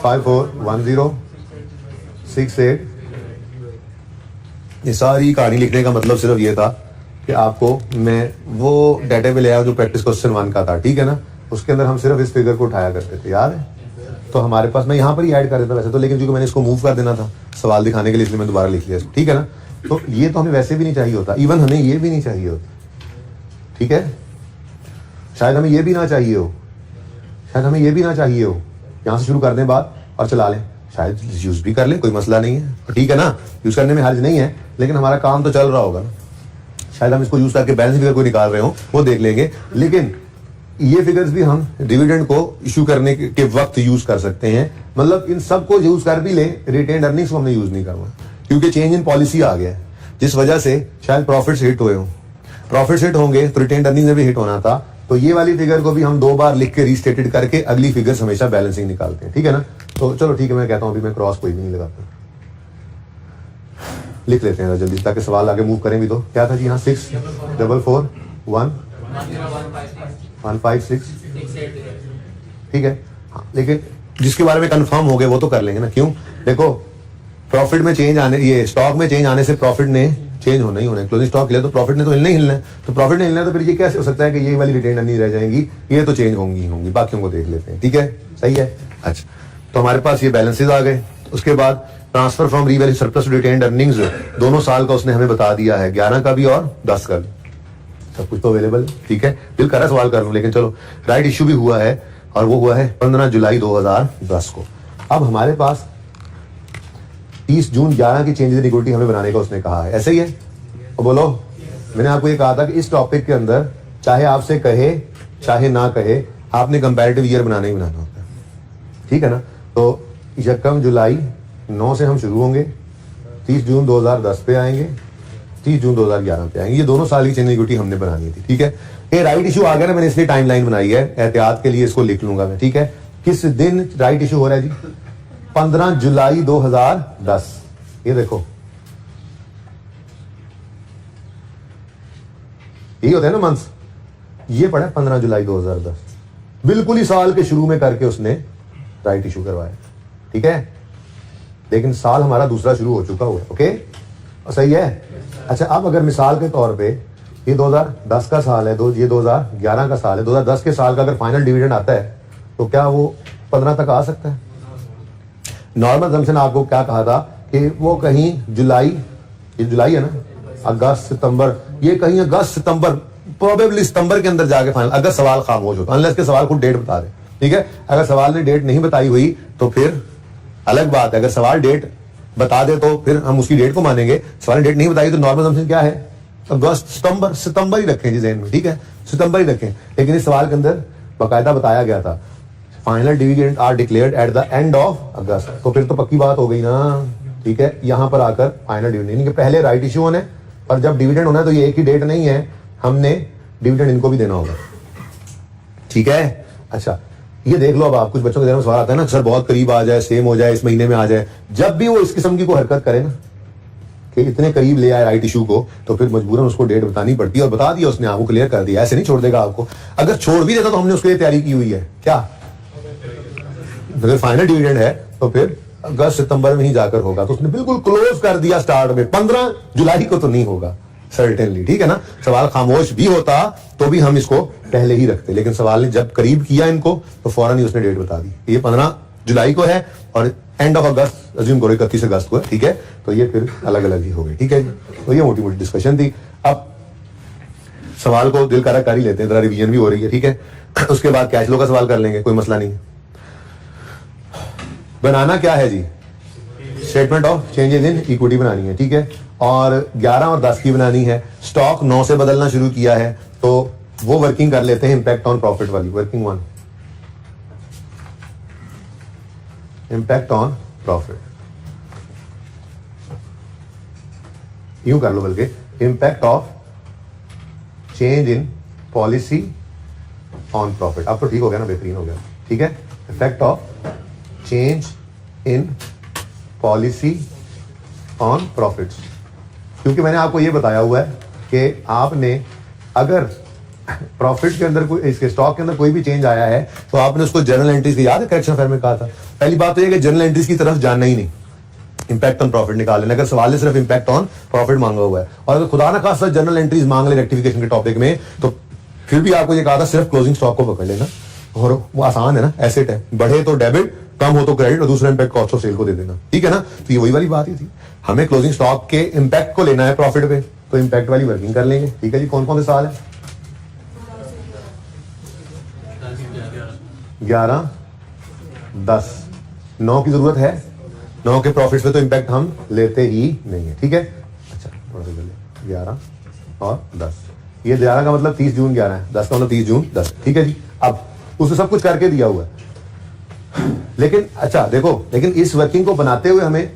541068। ये सारी कहानी लिखने का मतलब सिर्फ ये था कि आपको मैं वो डाटा पे ले आया जो प्रैक्टिस क्वेश्चन 1 का था, ठीक है ना। उसके अंदर हम सिर्फ इस फिगर को उठाया करते थे, याद है? तो हमारे पास मैं यहाँ पर ही ऐड कर देता वैसे तो, लेकिन क्योंकि मैंने इसको मूव कर देना था सवाल दिखाने के लिए, इसलिए मैं दोबारा लिख लिया इसको, ठीक है ना। तो ये तो हमें वैसे भी नहीं चाहिए होता, इवन हमें ये भी नहीं चाहिए होता, ठीक है। शायद हमें ये भी ना चाहिए हो, शायद हमें ये भी ना चाहिए हो। यहाँ से शुरू कर दें बात और चला लें, शायद यूज भी कर लें, कोई मसला नहीं है, ठीक है ना। यूज करने में हर्ज नहीं है, लेकिन हमारा काम तो चल रहा होगा ना। शायद हम इसको यूज करके बैलेंस फिगर को निकाल रहे हो, वो देख लेंगे। लेकिन ये फिगर्स भी हम डिविडेंड को इशू करने के वक्त यूज कर सकते हैं। मतलब इन सब को यूज कर भी लें, रिटेन्ड अर्निंग्स को हमने यूज नहीं करना, क्योंकि चेंज इन पॉलिसी आ गया है, जिस वजह से शायद प्रॉफिट्स हिट हुए हों। प्रॉफिट्स हिट होंगे तो रिटेन्ड अर्निंग में भी हिट होना था। तो ये वाली फिगर को भी हम 2 बार लिख के रीस्टेटेड करके अगली फिगर्स हमेशा बैलेंसिंग निकालते हैं, ठीक है ना। तो चलो ठीक है, मैं कहता हूं अभी मैं क्रॉस कोई भी नहीं लगाता, लिख लेते हैं जल्दी ताकि सवाल आगे मूव करें भी। तो क्या था जी यहाँ? 6441156, ठीक है। हाँ, लेकिन जिसके बारे में कंफर्म हो गए वो तो कर लेंगे ना। क्यों? देखो प्रॉफिट में चेंज आने, ये स्टॉक में चेंज आने से प्रॉफिट ने चेंज होना ही होना है। क्लोजिंग स्टॉक ले तो प्रॉफिट ने तो हिलना ही हिलना है। तो प्रॉफिट ने हिलना है तो फिर ये कैसे हो सकता है कि ये वाली रिटेन नहीं रह जाएंगी? ये तो चेंज होंगी ही होंगी। बाकियों को देख लेते हैं, ठीक है, सही है। अच्छा, तो हमारे पास ये बैलेंसेज आ गए। उसके बाद transfer from revalue surplus to retained earnings, दोनों साल का उसने हमें बता दिया है, 11 का भी और 10 का भी, सब कुछ तो अवेलेबल, ठीक है। दिल कर रहा सवाल कर लूं, लेकिन चलो। राइट इश्यू भी हुआ है और वो हुआ है 15 जुलाई 2010 को। अब हमारे पास 30 जून 11 की चेंजेस इन इक्विटी हमें बनाने का उसने कहा है, ऐसे ही है। और बोलो, मैंने आपको ये कहा था कि इस टॉपिक के अंदर चाहे आपसे कहे चाहे ना कहे, आपने कंपैरेटिव ईयर बनाना ही बनाना होता है, ठीक है ना। तो 1 जुलाई 9 से हम शुरू होंगे, 30 जून 2010 पे आएंगे, 30 जून 2011 पे आएंगे। ये दोनों साल की चेंज इक्विटी हमने बनानी थी, ठीक है। ये राइट इशू आ गया ना, मैंने इसलिए टाइमलाइन बनाई है, एहतियात के लिए इसको लिख लूंगा मैं, ठीक है। किस दिन राइट इशू हो रहा है जी? 15 जुलाई 2010। ये देखो, यही होता है ना मंथ्स। ये पड़ा 15 जुलाई 2010, बिल्कुल ही साल के शुरू में करके उसने राइट इशू करवाया, ठीक है। लेकिन साल हमारा दूसरा शुरू हो चुका हुआ है, ओके, और सही है। अच्छा, अब अगर मिसाल के तौर पे ये 2010 का साल है, ये 2011 का साल है, 2010 के साल का अगर फाइनल डिविडेंड आता है तो क्या वो 15 तक आ सकता है? नॉर्मल जम्पशन आपको क्या कहा था कि वो कहीं जुलाई, ये जुलाई है ना, अगस्त सितंबर, ये कहीं अगस्त सितंबर, प्रोबेबली सितंबर के अंदर जाके फाइनल, अगर सवाल खामोश हो, अनलेस के सवाल खुद डेट बता दे, ठीक है। अगर सवाल ने डेट नहीं बताई हुई तो फिर अलग बात है। अगर सवाल डेट बता दे तो फिर हम उसकी डेट को मानेंगे। सवाल ने डेट नहीं बताई तो नॉर्मल जम्पशन क्या है? अगस्त सितंबर, सितंबर ही रखें जी ज़हन में, ठीक है, सितंबर ही रखें। लेकिन इस सवाल के अंदर बाकायदा बताया गया था final dividend are declared at the end of August, तो फिर तो पक्की बात हो गई ना, ठीक है। यहां पर आकर फाइनल डिविडेंड, पहले राइट इश्यू होने और जब डिविडेंड होना है तो ये एक ही डेट नहीं है, हमने डिविडेंड इनको भी देना होगा, ठीक है। अच्छा, ये देख लो, अब आप कुछ बच्चों के दिमाग में सवाल आता है ना, सर बहुत करीब आ जाए, सेम हो जाए, इस महीने में आ जाए। जब भी वो इस किस्म की कोई हरकत करे ना कि इतने करीब ले आए राइट इशू को, तो फिर मजबूरन उसको डेट बतानी पड़ती है। और बता दिया उसने, आपको क्लियर कर दिया, ऐसे नहीं छोड़ देगा आपको। अगर छोड़ भी देता तो हमने उसके लिए तैयारी की हुई है क्या? अगर फाइनल डिविडेंड है तो फिर अगस्त सितंबर में ही जाकर होगा, तो उसने बिल्कुल क्लोज कर दिया स्टार्ट में, 15 जुलाई को तो नहीं होगा सर्टेनली, ठीक है ना। सवाल खामोश भी होता तो भी हम इसको पहले ही रखते, लेकिन सवाल ने जब करीब किया इनको तो फौरन ही उसने डेट बता दी, ये 15 जुलाई को है और एंड ऑफ अगस्त अज्यूम करो 31 अगस्त को है, ठीक है। तो ये फिर अलग अलग ही हो गई, ठीक है। तो ये मोटी मोटी डिस्कशन थी। अब सवाल को दिल करा कर ही लेते हैं, जरा रिवीजन भी हो रही है, ठीक है। उसके बाद कैश फ्लो का सवाल कर लेंगे, कोई मसला नहीं। बनाना क्या है जी, statement of changes in equity बनानी है, ठीक है। और 11 और 10 की बनानी है। स्टॉक 9 से बदलना शुरू किया है, तो वो वर्किंग कर लेते हैं, इंपैक्ट ऑन प्रॉफिट वाली, वर्किंग 1, इंपैक्ट ऑन प्रॉफिट, यूं कर लो बल्कि, impact of change in policy on profit. अब तो ठीक हो गया ना, बेहतरीन हो गया, ठीक है। Effect of change in policy on profits, क्योंकि मैंने आपको ये बताया हुआ है कि आपने अगर प्रॉफिट के अंदर कोई, इसके स्टॉक के अंदर कोई भी चेंज आया है तो आपने उसको जर्नल एंट्रीज की, याद है करेक्शन फाइल में कहा था। पहली बात तो ये कि जर्नल एंट्रीज की तरफ जाना ही नहीं, इंपैक्ट ऑन प्रॉफिट निकाल लेना। अगर सवाल ने सिर्फ इंपैक्ट ऑन प्रॉफिट मांगा हुआ है और अगर खुदा ना खासा जनरल एंट्रीज मांग ले रेक्टिफिकेशन के टॉपिक में, तो फिर भी आपको ये कहा था सिर्फ क्लोजिंग स्टॉक को पकड़ लेना, और वो आसान है ना, एसेट है, बढ़े तो डेबिट, कम हो तो क्रेडिट, और दूसरा इंपैक्ट कॉस्ट ऑफ सेल को दे देना, ठीक है ना। तो ये वही वाली बात ही थी, हमें क्लोजिंग स्टॉक के इंपैक्ट को लेना है प्रॉफिट पे, तो इंपैक्ट वाली वर्किंग कर लेंगे, ठीक है जी। कौन कौन से सवाल है? 11, 10, 9 की जरूरत है, 9 के प्रॉफिट्स पे तो इंपैक्ट हम लेते ही नहीं है, ठीक है। अच्छा थोड़ा सा 11 और 10, ये 11 का मतलब 30 जून 11 है, 10 का मतलब 30 जून 10, ठीक है जी। अब उसने सब कुछ करके दिया हुआ है, लेकिन अच्छा देखो, लेकिन इस वर्किंग को बनाते हुए हमें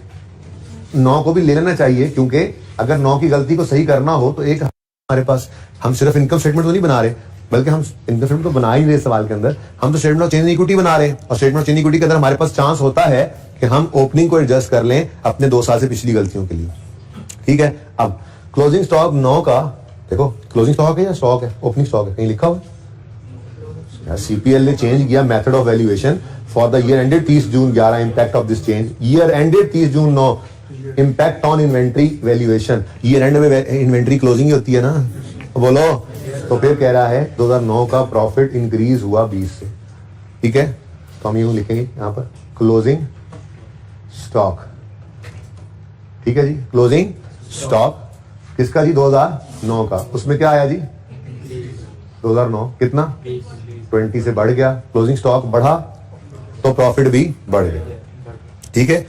9 को भी ले लेना चाहिए, क्योंकि अगर 9 की गलती को सही करना हो तो एक हमारे पास, हम सिर्फ इनकम स्टेटमेंट तो नहीं बना रहे, बल्कि हम इनकम स्टेटमेंट तो बना ही रहे सवाल के अंदर, हम तो statement of change in equity बना रहे हैं, और statement of change in equity के अंदर हमारे पास चांस होता है कि हम ओपनिंग को एडजस्ट कर लें अपने 2 साल से पिछली गलतियों के लिए, ठीक है। अब क्लोजिंग स्टॉक 9 का देखो, क्लोजिंग स्टॉक है या स्टॉक है, ओपनिंग स्टॉक है, कहीं लिखा हुआ है? सीपीएल ने चेंज किया method of valuation for the year ended 30 June 11, impact of this change, year ended 30 June 9, impact on inventory valuation, year and में इन्वेंट्री क्लोजिंग ही होती है ना, तो बोलो। तो फिर कह रहा है 2009 का प्रॉफिट इंक्रीज हुआ 20 से, ठीक है। तो हम यूं लिखेंगे यहां पर क्लोजिंग स्टॉक, ठीक है जी। क्लोजिंग स्टॉक किसका जी? 2009 का। उसमें क्या आया जी? 2009 कितना? 20 से बढ़ गया, क्लोजिंग स्टॉक बढ़ा तो प्रॉफिट भी बढ़ गया, ठीक है।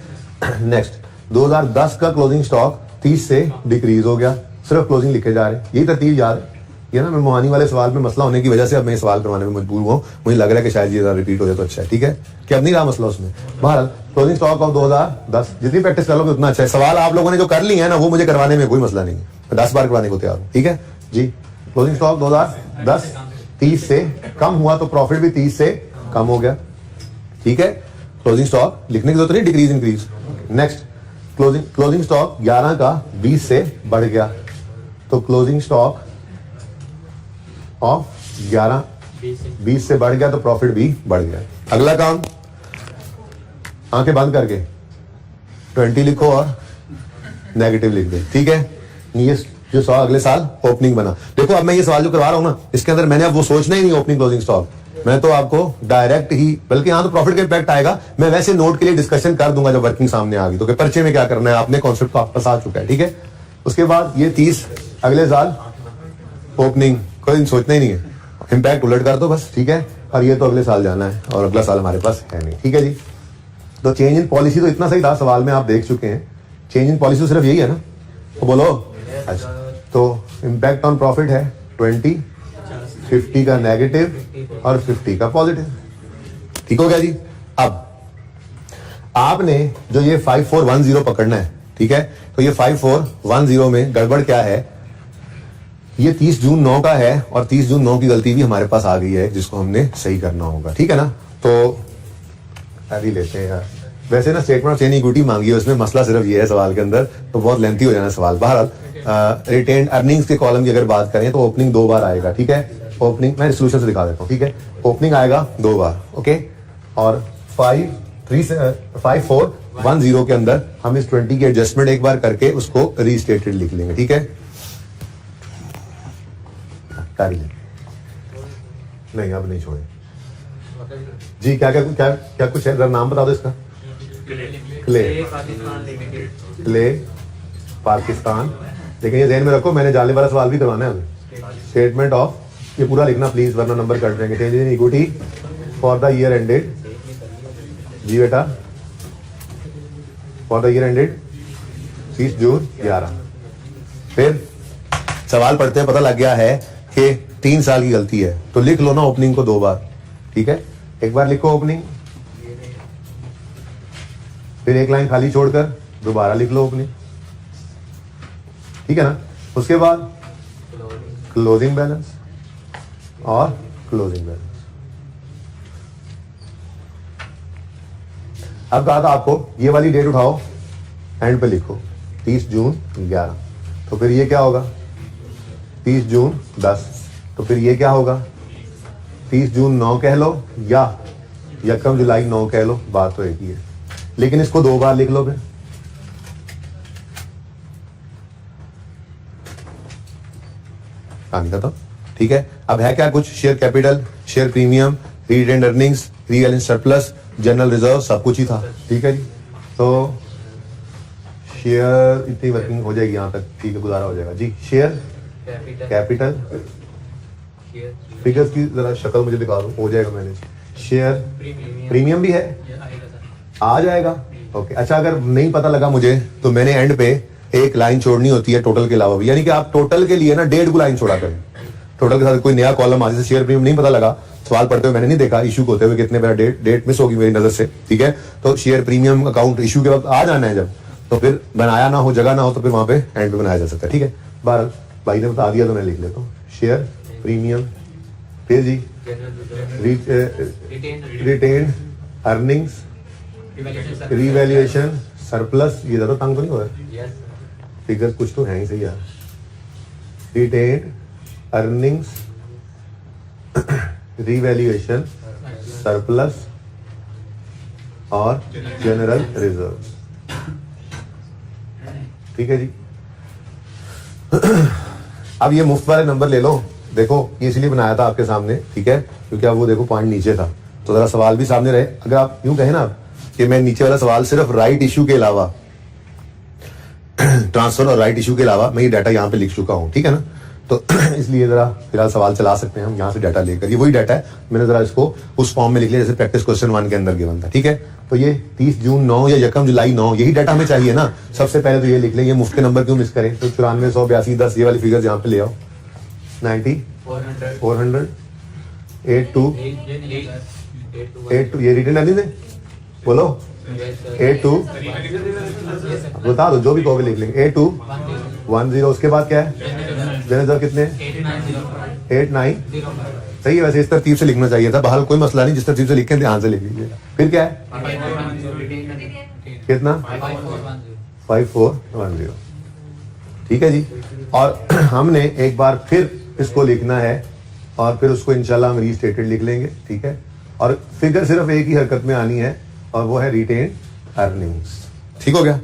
नेक्स्ट 2010 का क्लोजिंग स्टॉक 30 से डिक्रीज हो गया, सिर्फ क्लोजिंग लिखे जा रहे हैं, यही तरतीब याद है। ये ना मैं मोहानी वाले सवाल में मसला होने की वजह से अब मैं सवाल करवाने में मजबूर हुआ, मुझे लग रहा है कि शायद ये रिपीट हो जाए तो अच्छा है, ठीक है, कि अब नहीं रहा मसला उसमें। बहरहाल क्लोजिंग स्टॉक ऑफ 2010, जितनी प्रैक्टिस कर लोगे उतना अच्छा है। सवाल आप लोगों ने जो कर लिए है ना, वो मुझे करवाने में कोई मसला नहीं है, मैं 10 बार करवाने को तैयार हूँ, ठीक है जी। क्लोजिंग स्टॉक 2010 30 से कम हुआ तो प्रॉफिट भी 30 से कम हो गया, ठीक है। क्लोजिंग स्टॉक लिखने की जरूरत नहीं, decrease increase. Next closing stock 11 का 20 से बढ़ गया, तो क्लोजिंग स्टॉक ऑफ 11 20 से बढ़ गया तो प्रॉफिट भी बढ़ गया। अगला काम, आंखें बंद करके 20 लिखो और नेगेटिव लिख दे, ठीक है। ये जो सवाल अगले साल ओपनिंग बना, देखो अब मैं ये सवाल जो करवा रहा हूं ना, इसके अंदर मैंने अब वो सोचना ही नहीं ओपनिंग क्लोजिंग स्टॉक, मैं तो आपको डायरेक्ट ही, बल्कि यहां तो प्रॉफिट का इंपैक्ट आएगा, मैं वैसे नोट के लिए डिस्कशन कर दूंगा जब वर्किंग सामने आ गई, तो पर्चे में क्या करना है आपने, कॉन्सेप्ट तो आपका आ चुका है, ठीक है। उसके बाद ये 30 अगले साल ओपनिंग, कोई सोचना ही नहीं है, इंपैक्ट उलट कर दो बस, ठीक है। और ये तो अगले साल जाना है और अगला साल हमारे पास है नहीं, ठीक है जी। तो चेंज इन पॉलिसी तो इतना सही था, सवाल में आप देख चुके हैं, चेंज इन पॉलिसी सिर्फ यही है ना, तो बोलो। अच्छा, तो इंपैक्ट ऑन प्रॉफिट है 20, 50 का नेगेटिव और 50 का पॉजिटिव, ठीक हो गया जी। अब आपने जो ये 5410 पकड़ना है, ठीक है, तो ये 5410 में गड़बड़ क्या है, ये 30 जून 9 का है और 30 जून 9 की गलती भी हमारे पास आ गई है, जिसको हमने सही करना होगा, ठीक है ना। तो अभी लेते हैं यार, वैसे ना statement of change in equity मांगी है, उसमें मसला सिर्फ ये है सवाल के अंदर, तो बहुत लेंथी हो जाना सवाल। बहरहाल रिटेन्ड अर्निंग्स के कॉलम की अगर बात करें तो ओपनिंग 2 बार आएगा, ठीक है। ओपनिंग मैं सोल्यूशन से दिखा देता हूँ, ठीक है। ओपनिंग आएगा 2 बार, ओके, और 5410 के अंदर हम इस 20 की एडजस्टमेंट एक बार करके उसको रीस्टेटेड लिख लेंगे, ठीक है। नहीं अब नहीं छोड़े, जी क्या क्या क्या क्या कुछ है, जरा नाम बता दो इसका। क्ले पाकिस्तान। लेकिन ये ध्यान में रखो, मैंने जाने वाला सवाल भी करवाना है हमें। स्टेटमेंट ऑफ, ये पूरा लिखना प्लीज, वरना नंबर कट जाएंगे। Change in equity for the year ended, जी बेटा, for the year ended 30 June 11। फिर सवाल पढ़ते हैं, पता लग गया है कि 3 साल की गलती है, तो लिख लो ना ओपनिंग को 2 बार, ठीक है। एक बार लिखो ओपनिंग, फिर एक लाइन खाली छोड़कर दोबारा लिख लो ओपनिंग, ठीक है ना। उसके बाद क्लोजिंग बैलेंस और क्लोजिंग बैलेंस। अब कहा था आपको ये वाली डेट उठाओ, एंड पे लिखो 30 जून 11, तो फिर ये क्या होगा 30 जून 10, तो फिर ये क्या होगा 30 जून 9 कह लो या यकम जुलाई 9 कह लो, बात तो एक ही है। लेकिन इसको 2 बार लिख लो फिर, कहानी खत्म, ठीक है। अब है क्या कुछ, share capital, share premium, retained earnings, revaluation surplus, general reserve, सब कुछ ही था, ठीक है जी। तो शेयर इतनी वर्किंग हो जाएगी यहाँ तक, ठीक है, गुजारा हो जाएगा जी। शेयर कैपिटल, फिगर्स की जरा शक्ल मुझे दिखा दो, हो जाएगा मैनेज। शेयर प्रीमियम भी है, आ जाएगा, ओके। अच्छा अगर नहीं पता लगा मुझे, तो मैंने एंड पे एक लाइन छोड़नी होती है टोटल के अलावा भी, यानी कि आप टोटल के लिए ना 1.5 लाइन छोड़ा करें। टोटल के साथ कोई नया कॉलम आ, जैसे शेयर प्रीमियम नहीं पता लगा, सवाल पढ़ते हुए मैंने नहीं देखा इशू होते हुए कितने मेरा डेट मिस होगी मेरी नजर से, ठीक है। तो शेयर प्रीमियम अकाउंट इशू के वक्त आ जाना है जब, तो फिर बनाया ना हो, जगह ना हो, तो फिर वहां पे एंड पे बनाया जा सकता है, ठीक है। बहरहाल भाई ने बता दिया तो मैं लिख लेता हूँ। शेयर प्रीमियम, फिर जी रिटेन्ड अर्निंग्स, रिवैल्यूएशन सरप्लस, ये ज्यादा तंग तो नहीं हो रहा है, फिगर कुछ तो है ही सही यार। रिटेन्ड अर्निंग्स, रिवैल्यूएशन सरप्लस और जनरल रिजर्व, ठीक है जी। अब ये मुफ्त वाले नंबर ले लो, देखो ये इसलिए बनाया था आपके सामने, ठीक है, क्योंकि अब वो देखो पॉइंट नीचे था, तो जरा सवाल भी सामने रहे। अगर आप यूं कहें ना कि मैं नीचे वाला सवाल सिर्फ राइट इशू के अलावा, ट्रांसफर और राइट इशू के अलावा मैं ये डाटा यहाँ पे लिख चुका हूँ, ठीक है ना, तो इसलिए जरा फिलहाल सवाल चला सकते हैं हम यहाँ से डाटा लेकर। ये वही डाटा है, मैंने जरा इसको उस फॉर्म में लिख लिया जैसे प्रैक्टिस क्वेश्चन 1 के अंदर गिवन था, ठीक है। तो ये 30 जून 9 या यकम जुलाई 9, यही डाटा हमें चाहिए ना। सबसे पहले तो ये लिख लें, ये मुफ्त के नंबर क्यों मिस करें, तो 94, 100, 82, 10 ये वाली फिगर यहाँ पे ले आओ। 90, 400, 82, 82, ये रिटर्न अर्निंग है, बोलो 82, बता दो जो भी कहोगे लिख लेंगे। 8210, उसके बाद क्या है जनरल कितने 89, सही है। वैसे इस तरतीब से लिखना चाहिए था, बहरहाल कोई मसला नहीं, जिस तरतीब से लिखें ध्यान से लिख लीजिएगा। फिर क्या है कितना 5410, ठीक है जी। और हमने एक बार फिर इसको लिखना है और फिर उसको इंशाल्लाह हम रीस्टेटेड लिख लेंगे, ठीक है। और फिगर सिर्फ एक ही हरकत में आनी है और वो है रिटेन्ड अर्निंग्स, ठीक हो गया।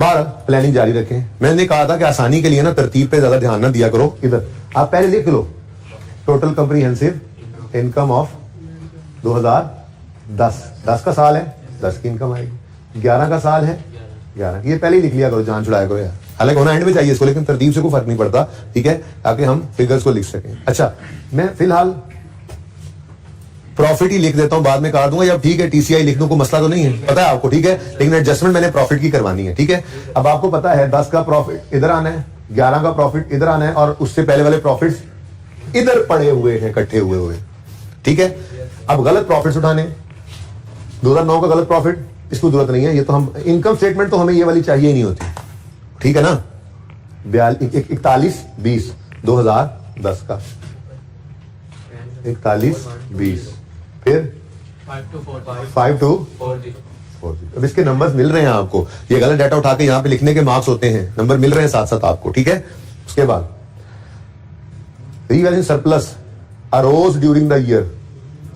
बारह प्लानिंग जारी रखें। मैंने कहा था कि आसानी के लिए ना तरतीब पे ज्यादा ध्यान ना दिया करो। इधर आप पहले लिख लो टोटल कंप्रीहेंसिव इनकम ऑफ 2010, 10 का साल है, 10 की इनकम आएगी। 11 का साल है, 11 ये पहले ही लिख लिया करो, जान छुड़ाया करो यार। हालांकि होना एंड में चाहिए इसको, लेकिन तरतीब से कोई फर्क नहीं पड़ता, ठीक है, ताकि हम फिगर्स को लिख सकें। अच्छा मैं फिलहाल प्रॉफिट ही लिख देता हूं, बाद में काट दूंगा, या ठीक है टीसीआई लिख दूं, कोई मसला तो नहीं है, पता है आपको, ठीक है। लेकिन एडजस्टमेंट मैंने प्रॉफिट की करवानी है, ठीक है। अब आपको पता है 10 का प्रॉफिट इधर आना है, 11 का प्रॉफिट इधर आना है, और उससे पहले वाले प्रॉफिट्स इधर पड़े हुए हैं, इकट्ठे हुए, ठीक है। अब गलत प्रॉफिट्स उठाने, 2009 का गलत प्रॉफिट, इसको जरूरत नहीं है, ये तो हम इनकम स्टेटमेंट तो हमें ये वाली चाहिए ही नहीं होती, ठीक है ना। 41-20 2010 का 41-20, फिर 5 to 4। अब इसके नंबर्स मिल रहे हैं आपको, ये गलत डाटा उठा के यहाँ पे लिखने के मार्क्स होते हैं, नंबर मिल रहे हैं साथ साथ आपको, ठीक है। उसके बाद revaluation surplus arose during the year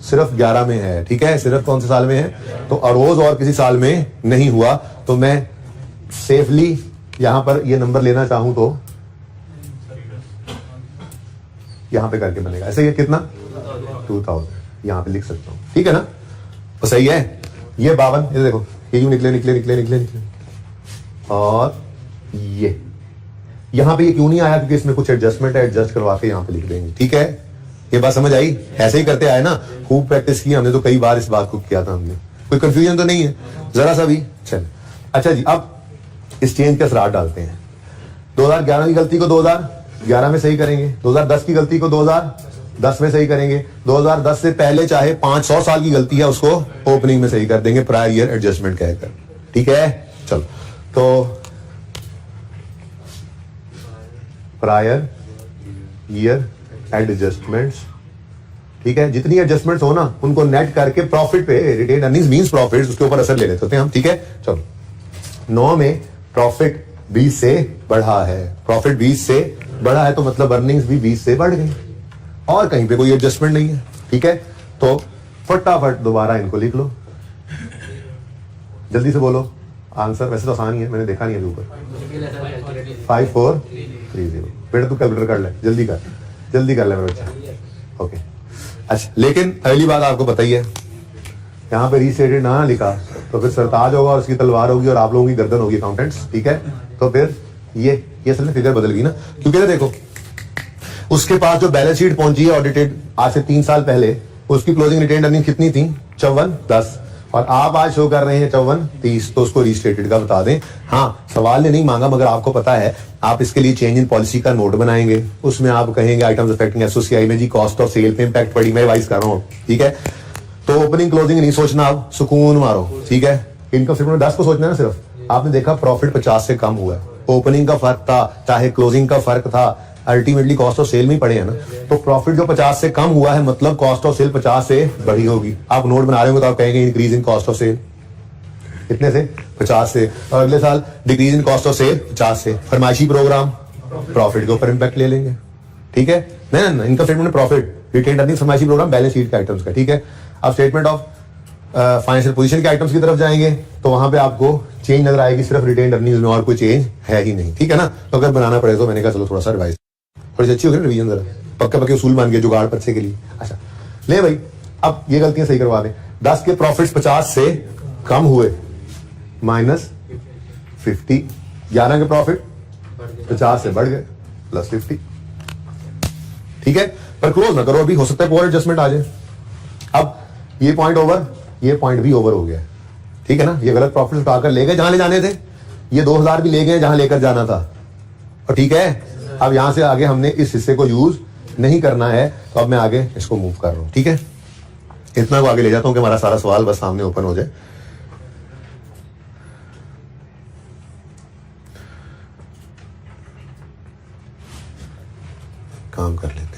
सिर्फ 11 में है, ठीक है। सिर्फ कौन से साल में है, तो अरोज और किसी साल में नहीं हुआ, तो मैं सेफली यहां पर ये नंबर लेना चाहूं तो यहां पे करके बनेगा ऐसे, ये कितना 2000, यहां पे लिख सकता हूं, ठीक है ना? तो सही है। ये 52, ये देखो ये यूं निकले निकले निकले निकले निकले, और ये यहां पे ये क्यों नहीं आया? क्योंकि इसमें कुछ एडजस्टमेंट है, एडजस्ट करवा के यहां पे लिख देंगे, ठीक है? ये बात समझ आई? ऐसे ही करते आए ना, खूब प्रैक्टिस की हमने, तो कई बार इस बात को किया था हमने, कोई कंफ्यूजन तो नहीं है जरा सा भी? चल अच्छा जी, अब इस चेंज के असरार डालते हैं। 2011 की गलती को 2011 में सही करेंगे, 2010 की गलती को 2010 में सही करेंगे, 2010 से पहले चाहे 500 साल की गलती है उसको ओपनिंग में सही कर देंगे, प्रायर ईयर एडजस्टमेंट कहकर, ठीक है? चलो, तो प्रायर ईयर एडजस्टमेंट्स, ठीक है? जितनी एडजस्टमेंट्स हो ना उनको नेट करके प्रॉफिट पे, रिटेन अर्निंग्स मींस प्रॉफिट, उसके ऊपर असर ले लेते होते हैं हम, ठीक है? चलो, 9 में प्रॉफिट 20 से बढ़ा है, प्रॉफिट 20 से बढ़ा है तो मतलब अर्निंग्स भी 20 से बढ़ गई, और कहीं पे कोई एडजस्टमेंट नहीं है, ठीक है? तो फटाफट दोबारा इनको लिख लो, जल्दी से बोलो आंसर। वैसे तो आसान ही है, मैंने देखा नहीं है ऊपर। 5430। बेटा तू कैलकुलेटर कर ले, जल्दी कर, जल्दी कर ले मेरा बच्चा। ओके, अच्छा, लेकिन पहली बात आपको पता ही है, यहाँ पे रीस्टेटेड ना लिखा तो फिर सरताज होगा और उसकी तलवार होगी और आप लोगों की गर्दन होगी अकाउंटेंट्स, ठीक है? तो फिर ये असल में फिगर बदल गई ना, क्योंकि ना देखो उसके पास जो बैलेंस शीट पहुंची है ऑडिटेड आज से 3 साल पहले, उसकी क्लोजिंग रिटेन्ड अर्निंग कितनी थी? 5410, और आप आज शो कर रहे हैं 5430, तो उसको रीस्टेटेड का बता दें। हाँ, सवाल ने नहीं मांगा, मगर आपको पता है आप इसके लिए चेंज इन पॉलिसी का नोट बनाएंगे, उसमें आप कहेंगे आइटम्स अफेक्टिंग एसओसीआई में जी कॉस्ट ऑफ सेल पे इंपैक्ट पड़ी, मैं वाइज कर रहा हूँ, ठीक है? तो ओपनिंग क्लोजिंग नहीं सोचना, आप सुकून मारो, ठीक है? इनकम स्टेटमेंट 10 को सोचना है ना सिर्फ। आपने देखा प्रॉफिट 50 से कम हुआ है, ओपनिंग का फर्क था चाहे क्लोजिंग का फर्क था, अल्टीमेटली कॉस्ट ऑफ सेल में पड़े हैं ना, तो प्रॉफिट जो 50 से कम हुआ है मतलब कॉस्ट ऑफ सेल 50 से बढ़ी होगी। आप नोट बना रहे होंगे तो आप कहेंगे increase in cost of sale, कितने से? 50 से, और अगले साल decrease in cost of sale 50 से। फरमाइशी प्रोग्राम प्रॉफिट के ऊपर इंपैक्ट ले लेंगे, ठीक है? नहीं, इनकम स्टेटमेंट में प्रॉफिट, रिटेन्ड अर्निंग, फरमाइशी प्रोग्राम, बैलेंस शीट के आइटम्स का, ठीक है? अब स्टेटमेंट ऑफ फाइनेंशियल पोजीशन के आइटम्स की तरफ जाएंगे तो वहां पे आपको चेंज नजर आएगी, सिर्फ रिटेन्ड अर्निंग्स में, और कोई चेंज है ही नहीं, ठीक है ना? तो अगर बनाना पड़े तो मैंने कहा चलो थोड़ा सा रिवाइज, थोड़ी अच्छी होगी ना रिवीजन, जरा पक्का पक्के उसूल मान गए जुगाड़ पर्चे के लिए। अच्छा ले भाई, अब ये गलतियां सही करवा दें। 10 के प्रॉफिट्स 50 से कम हुए माइनस 50, 11 के प्रॉफिट 50 से बढ़ गए प्लस 50, ठीक है? पर क्लोज ना करो अभी, हो सकता है कोई एडजस्टमेंट आ जाए। अब ये पॉइंट ओवर, ये पॉइंट भी ओवर हो गया, ठीक है ना? ये गलत प्रॉफिट उठाकर ले गए जहां ले जाने थे, ये 2000 भी ले गए जहां लेकर जाना था, और ठीक है? अब यहां से आगे हमने इस हिस्से को यूज नहीं करना है, तो अब मैं आगे इसको मूव कर रहा हूं, ठीक है? इतना को आगे ले जाता हूं कि हमारा सारा सवाल बस सामने ओपन हो जाए। काम कर लेते हैं।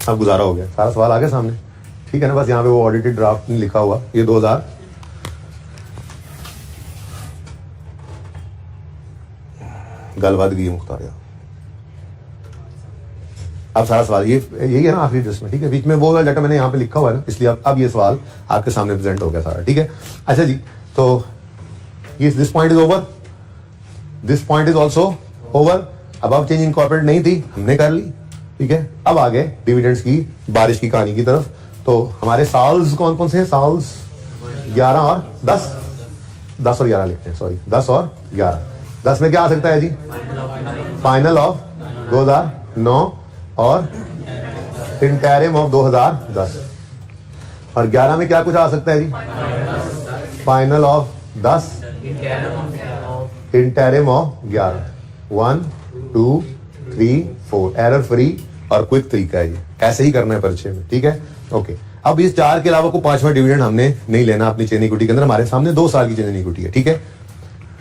अब गुजारा हो गया, सारा सवाल आ गया सामने, ठीक है ना? बस यहाँ पे वो ऑडिटेड ड्राफ्ट लिखा हुआ, ये 2000 गलबात गई मुख्तार। अब सारा सवाल ये यही है ना आखिरी एडजस्टमेंट, ठीक है? बीच में वो वाला डाटा मैंने यहाँ पे लिखा हुआ है ना, इसलिए अब ये सवाल आपके सामने प्रेजेंट हो गया सारा, ठीक है? अच्छा जी, तो ये this point is over, this point is also over. अब चेंज इनकॉर्पोरेट नहीं थी, हमने कर ली, ठीक है? अब आगे डिविडेंड्स की बारिश की कहानी की तरफ। तो हमारे साल्स कौन कौन से हैं? साल्स 11 और 10, 10 और 11 लिखते हैं, सॉरी 10 और 11। 10 में क्या आ सकता है जी? फाइनल ऑफ 2009 और इंटरिम ऑफ 2010, और 11 में क्या कुछ आ सकता है जी? Final of 10, interim of 11। 1 2 3 4 error free और क्विक तरीका है, ये ऐसे ही करना है परिचय में, ठीक है? ओके, अब इस 4 के अलावा को 5वां डिविडेंड हमने नहीं लेना अपनी चेन इक्विटी के अंदर। हमारे सामने 2 साल की चेन इक्विटी है, ठीक है?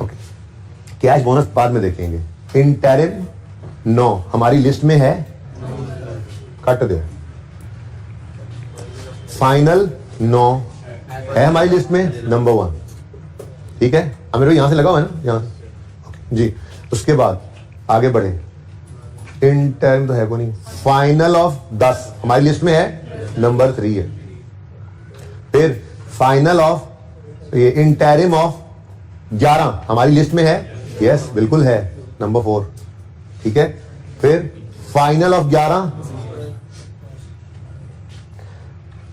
ओके, कैश बोनस बाद में देखेंगे। इंटरिम 9 हमारी लिस्ट में है, कट दे। फाइनल 9 है हमारी लिस्ट में नंबर 1, ठीक है? अब मेरे यहां से लगा हुआ है ना, यहां से जी। उसके बाद आगे बढ़े, इंटरिम तो है को नहीं, फाइनल ऑफ 10 हमारी लिस्ट में है नंबर 3 है, फिर फाइनल ऑफ ये इंटरिम ऑफ 11 हमारी लिस्ट में है, यस बिल्कुल है, नंबर 4, ठीक है। फिर फाइनल ऑफ 11,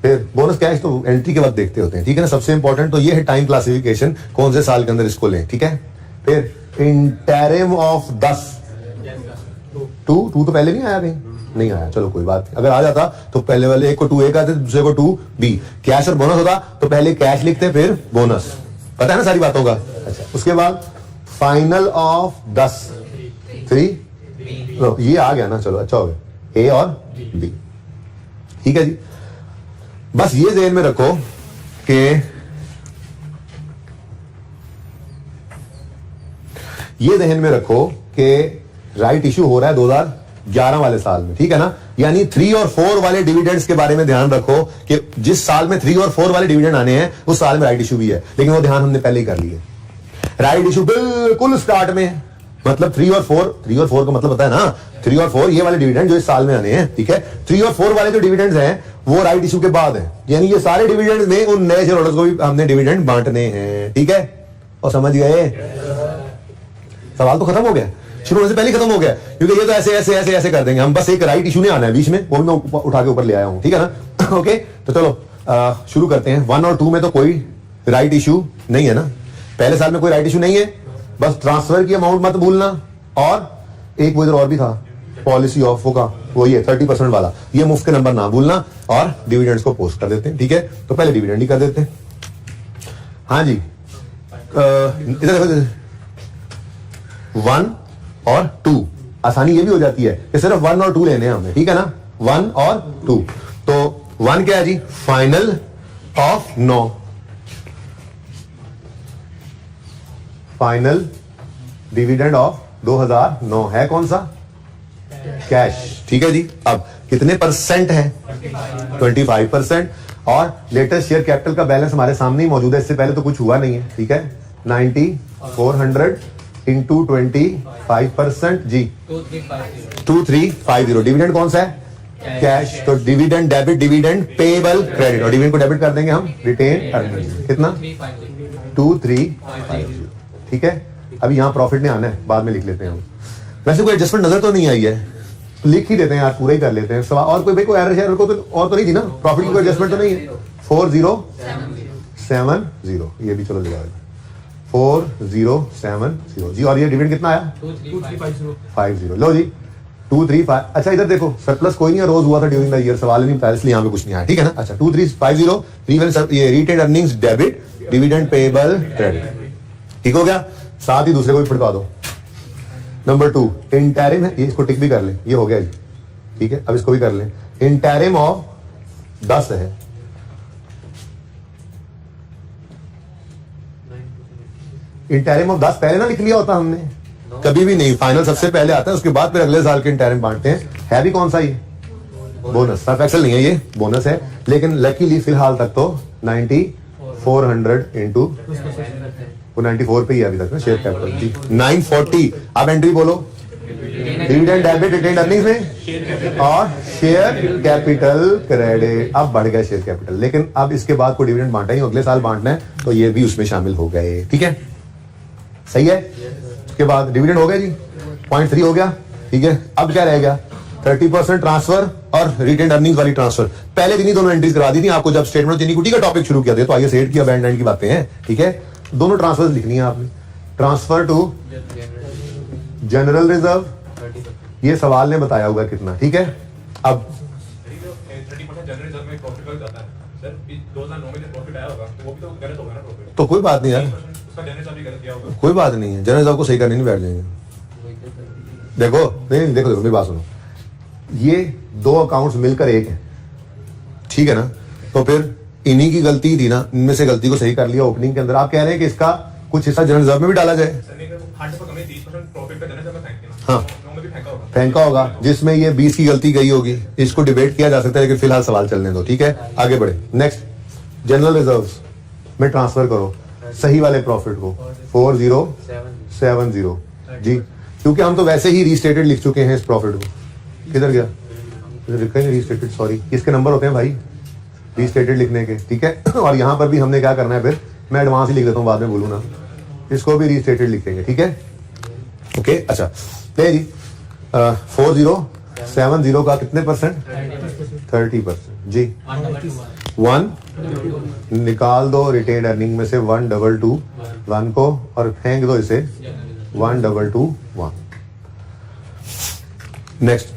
फिर बोनस कैश तो एंट्री के वक्त देखते होते हैं, ठीक है ना। सबसे इंपॉर्टेंट तो ये है टाइम क्लासिफिकेशन, कौन से साल के अंदर इसको लें, ठीक है। फिर इंटरिम ऑफ 10, 2 तो पहले नहीं आया, नहीं आया, चलो कोई बात नहीं। अगर आ जाता तो पहले वाले एक को 2A का दूसरे को 2B, कैश और बोनस होता तो पहले कैश लिखते फिर बोनस, पता है ना सारी बातों का। अच्छा, उसके बाद फाइनल ऑफ 10, 3 ये आ गया ना, चलो अच्छा हो गया, A और B, ठीक है जी। बस ये ध्यान में रखो कि राइट इश्यू हो रहा है 2011 वाले साल में, ठीक है ना। यानी 3 और 4 वाले डिविडेंड्स के बारे में ध्यान रखो कि जिस साल में 3 और 4 वाले डिविडेंड आने हैं उस साल में राइट इश्यू भी है, लेकिन वो ध्यान हमने पहले ही कर लिए। राइट इश्यू बिल्कुल स्टार्ट में है, मतलब 3 और 4 का मतलब पता है ना, 3 और 4 ये वाले डिविडेंड जो इस साल में आने हैं, ठीक है। 3 और 4 वाले जो डिविडेंड्स हैं वो राइट इश्यू के बाद है, यानी ये सारे डिविडेंड में उन नए शेयर होल्डर्स को भी हमने डिविडेंड बांटने हैं, ठीक है। और समझ गए, सवाल तो खत्म हो गया, शुरू होने से पहले खत्म हो गया, क्योंकि ये तो ऐसे कर देंगे हम। बस एक राइट इशू नहीं आना है बीच में, वो भी मैं उठा के ऊपर ले आया हूं, ठीक है ना। ओके, तो चलो शुरू करते हैं। 1 और 2 में तो कोई राइट इशू नहीं है ना, पहले साल में कोई राइट इशू नहीं है, बस ट्रांसफर की अमाउंट मत भूलना, और एक वो इधर और भी था पॉलिसी ऑफ का, वो ये 30% वाला, ये मुफ्त के नंबर ना भूलना, और डिविडेंड्स को पोस्ट कर देते हैं, ठीक है। तो पहले डिविडेंड ही कर देते हैं। हाँ जी, इधर देखो, 1 और 2, आसानी ये भी हो जाती है कि सिर्फ 1 और 2 लेने हैं हमने, ठीक है ना, 1 और 2। तो 1 क्या है जी, final of 9, final dividend of 2009 है कौन सा, कैश, ठीक है जी। अब कितने परसेंट है, 25%, और लेटेस्ट शेयर कैपिटल का बैलेंस हमारे सामने ही मौजूद है, इससे पहले तो कुछ हुआ नहीं है, ठीक है। 9400 इंटू 25% जी, 2350। डिविडेंड कौन सा है, कैश, तो dividend debit, dividend payable credit, और डिविडेंड को डेबिट कर देंगे हम रिटेन अर्निंग्स, कितना 2350, ठीक है। अभी यहां प्रॉफिट नहीं आना है, बाद में लिख लेते हैं हम। वैसे कोई एडजस्टमेंट नजर तो नहीं आई है, लिख ही देते हैं यार, पूरा ही कर लेते हैं सवाल। और कोई एरर शेयर को तो और तो नहीं थी ना, प्रॉफिट की कोई एडजस्टमेंट तो नहीं है। 4070, ये भी चलो लिखा 4070 जी। और ये डिविडेंड कितना आया, 2350, लो जी 235। अच्छा इधर देखो, सरप्लस कोई नहीं है, रोज हुआ था ड्यूरिंग द ईयर, सवाल नहीं था, इसलिए यहाँ पे कुछ नहीं आया, ठीक है ना। अच्छा 2350, ये retain earnings debit, dividend payable credit, ठीक हो गया। साथ ही दूसरे को भी फटका दो, नंबर 2 इंटरिम है, ये इसको टिक भी कर लें, ये हो गया जी, ठीक है। अब इसको भी कर लें, इंटरिम ऑफ 10 है, इंटरिम ऑफ 10 पहले ना लिख लिया होता हमने, कभी भी नहीं, फाइनल सबसे पहले आता है, उसके बाद फिर अगले साल के इंटरिम बांटते हैं। है भी कौन सा ये, बोनस, सर्फ एक्सेल नहीं है ये, बोनस है, लेकिन लकीली फिलहाल तक तो 9400 इंटू वो 94 पे ही अभी तक ना शेयर कैपिटल जी, 940। अब एंट्री बोलो, डिविडेंड डेबिट रिटेन अर्निंग्स में, और शेयर कैपिटल क्रेडिट, अब बढ़ गया शेयर कैपिटल, लेकिन अब इसके बाद कोई डिविडेंड बांटा ही अगले साल बांटना है, तो ये भी उसमें शामिल हो गए, ठीक है, सही है। उसके बाद डिविडेंड हो गया जी, 0.3 हो गया, ठीक है। अब क्या रहेगा, 30% ट्रांसफर और रिटेन अर्निंग्स वाली ट्रांसफर, पहले दिन ही दोनों एंट्रीज करा दी थी आपको जब स्टेटमेंट इक्विटी का टॉपिक शुरू किया था, तो आइए सेट किया, बैंड एंड की बातें हैं, ठीक है। दोनों ट्रांसफर लिखनी है आपने, ट्रांसफर टू जनरल रिजर्व, ये सवाल ने बताया होगा कितना, ठीक है। अब 30% जनरल रिजर्व में प्रॉफिट कर जाता है सर, 2009 में जो प्रॉफिट आया होगा वो भी तो गलत होगा ना प्रॉफिट, तो कोई बात नहीं यार, उसका जनरल रिजर्व भी गलत किया होगा, कोई बात नहीं है, जनरल रिजर्व को सही करने नहीं बैठ जाएंगे। देखो नहीं देखो मेरी बात सुनो, ये 2 अकाउंट्स मिलकर एक है, ठीक है ना, तो फिर इन्हीं की गलती थी ना, इनमें से गलती को सही कर लिया ओपनिंग के अंदर। आप कह रहे हैं कि इसका कुछ हिस्सा जनरल रिजर्व में भी डाला जाए, हाँ फेंका होगा, जिसमें ये 20 की गलती गई होगी, इसको डिबेट किया जा सकता है, लेकिन फिलहाल सवाल चलने दो, ठीक है। आगे बढ़े, नेक्स्ट जनरल रिजर्व्स में ट्रांसफर करो सही वाले प्रॉफिट को 4070 जी, क्योंकि हम तो वैसे ही रीस्टेटेड लिख चुके हैं इस प्रॉफिट को। किधर गया, रीस्टेटेड, सॉरी, इसके नंबर होते हैं भाई, रीस्टेटेड लिखने के, ठीक है। और यहाँ पर भी हमने क्या करना है, फिर मैं एडवांस ही लिख देता हूँ, बाद में बोलूँ ना, इसको भी रीस्टेटेड लिखेंगे, ठीक है। ओके, अच्छा ले जी 4070 का कितने परसेंट, 30% जी। 1 निकाल दो रिटेन अर्निंग में से 122 1 को, और फेंक दो इसे 1221। नेक्स्ट,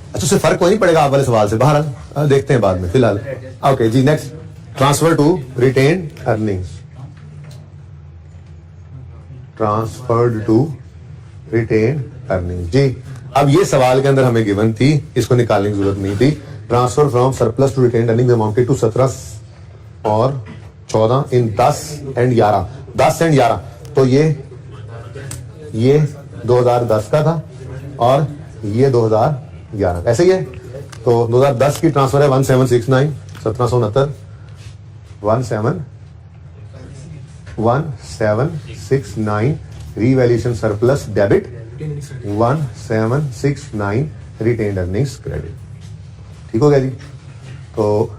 अच्छा उससे फर्क कोई नहीं पड़ेगा आप वाले सवाल से, बाहर देखते हैं बाद में, फिलहाल ओके जी। Next, transfer to retain earnings, transferred to retain earning जी। अब ये सवाल के अंदर हमें गिवन थी, इसको निकालने की जरूरत नहीं थी। Transfer from surplus to retain earning amounted to 17 और 14 इन 10 एंड 11, 10 एंड 11। तो ये 2010 का था और ये 2011, ऐसे ही है। तो 2010 की ट्रांसफर है 1769, 1769 1769 revaluation surplus debit, 1769 retained earnings credit. ठीक हो गया जी। तो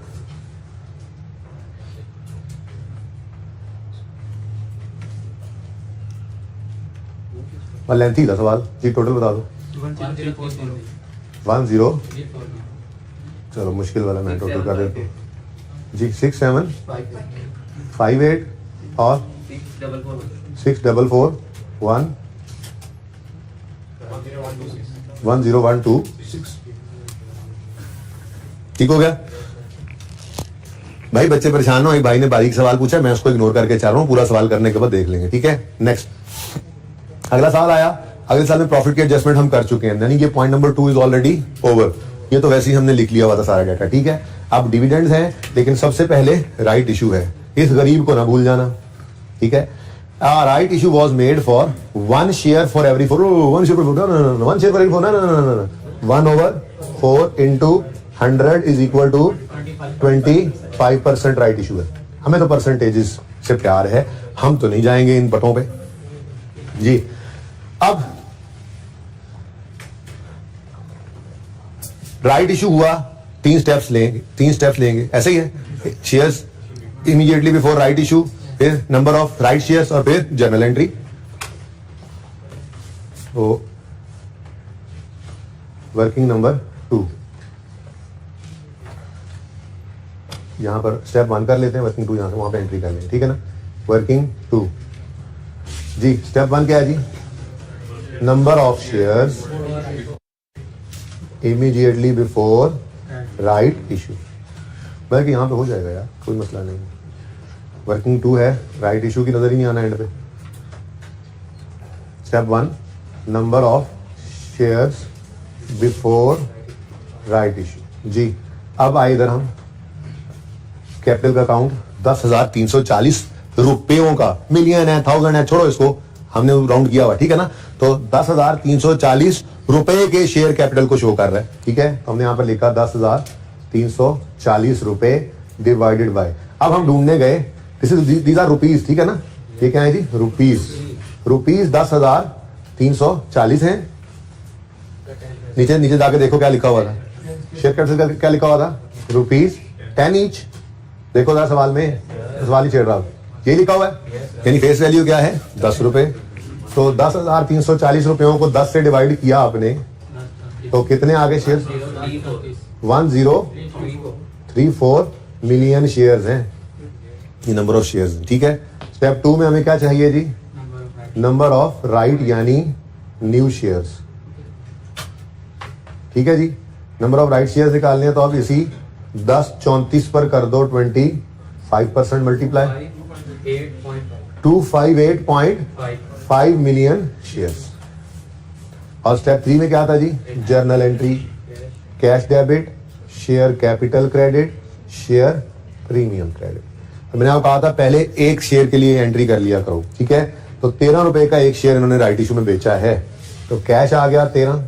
लेंथी था सवाल जी, टोटल बता दो। 10, चलो मुश्किल वाला मैं टोटल कर देता हूँ जी। 6758 और 6441 1012। ठीक हो गया भाई। बच्चे परेशान हो, एक भाई ने बारीक सवाल पूछा, मैं उसको इग्नोर करके चल रहा हूं, पूरा सवाल करने के बाद देख लेंगे, ठीक है। नेक्स्ट, अगला सवाल आया। अगले साल में प्रॉफिट की एडजस्टमेंट हम कर चुके हैं, यानी कि point number 2 is already over. ये तो वैसे ही हमने लिख लिया हुआ था सारा डाटा, ठीक है। अब डिविडेंड्स हैं, लेकिन सबसे पहले राइट इशू है, इस गरीब को ना भूल जाना, ठीक है। Right issue was made for 1 share for every 4, 1 share for 1 share for every 4, ना 1/4 into 100 is equal to 25% right issue है। हमें तो परसेंटेजेस से प्यार है, हम तो नहीं जाएंगे इन पटों पे जी। अब राइट इशू हुआ, 3 स्टेप्स लेंगे, ऐसे ही है। Shares immediately before right issue, फिर नंबर ऑफ राइट शेयर्स और फिर जर्नल एंट्री। तो वर्किंग नंबर 2 यहां पर स्टेप 1 कर लेते हैं, वर्किंग 2 यहां से वहां पे एंट्री कर लेंगे, ठीक है ना। वर्किंग 2 जी, स्टेप 1 क्या है जी, number of shares immediately before right issue. बल्कि यहां पे हो जाएगा यार, कोई मसला नहीं। वर्किंग 2 है, राइट इशू की नजर ही नहीं आना एंड पे। Step 1, number of shares before right issue जी। अब आए इधर हम, कैपिटल का अकाउंट 10,340 रुपयों का, मिलियन है, 1000 है, छोड़ो इसको, हमने राउंड किया हुआ, ठीक है ना। तो 10,340 रुपए के शेयर कैपिटल को शो कर रहा है, ठीक है। हमने यहां पर लिखा 10,340 रुपए डिवाइडेड बाय। अब हम ढूंढने गए, दीज आर रुपीज, ठीक है ना। ये क्या है जी, रुपीज 10,340 है। नीचे जाके देखो क्या लिखा हुआ था, शेयर कैपिटल क्या लिखा हुआ था, रुपीज 10 ईच। देखो जरा सवाल में, सवाल ही छेड़ रहा हूं, ये लिखा हुआ है, यानी फेस वैल्यू क्या है, 10 रुपए। तो 10,340 रुपयों को 10 से डिवाइड किया आपने, तो कितने आगे शेयर, 1034 मिलियन शेयर्स हैं, ये नंबर ऑफ शेयर्स, ठीक है। स्टेप 2 में हमें क्या चाहिए जी, नंबर ऑफ राइट यानी न्यू शेयर्स, ठीक है जी। नंबर ऑफ राइट शेयर्स निकालने हैं, तो अब इसी 1034 पर कर दो 25% मल्टीप्लाई, 258.5 मिलियन शेयर्स। और स्टेप 3 में क्या था जी, journal entry, cash debit, share capital credit, share premium credit. मैंने आपको कहा था पहले एक शेयर के लिए एंट्री कर लिया करो, ठीक है। तो 13 रुपए का एक शेयर इन्होंने राइट इशू में बेचा है, तो कैश आ गया 13,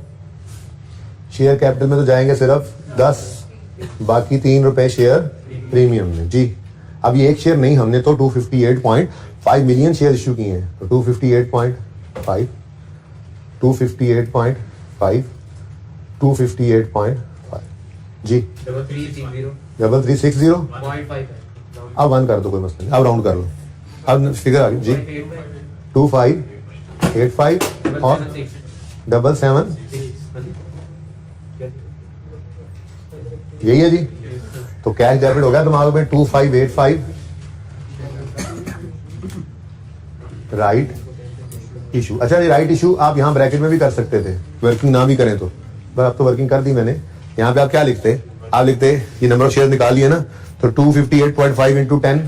शेयर कैपिटल में तो जाएंगे सिर्फ 10, बाकी 3 रुपए शेयर प्रीमियम में जी। अब ये एक शेयर नहीं, हमने तो 258.5 मिलियन शेयर इश्यू किए हैं, तो 258.5 258.5 जी 3360 अब 1 कर दो, कोई मसला नहीं, अब राउंड कर लो, अब फिगर आ गई जी 2585 और 77 यही है जी। तो कैश डेबिट हो गया दिमाग में 2585 राइट इशू। अच्छा जी राइट इशू आप यहाँ ब्रैकेट में भी कर सकते थे, वर्किंग ना भी करें तो, पर अब तो वर्किंग कर दी मैंने। यहाँ पे आप क्या लिखते, आप लिखते ये नंबर ऑफ शेयर निकाल लिए ना, तो 258.5 इंटू 10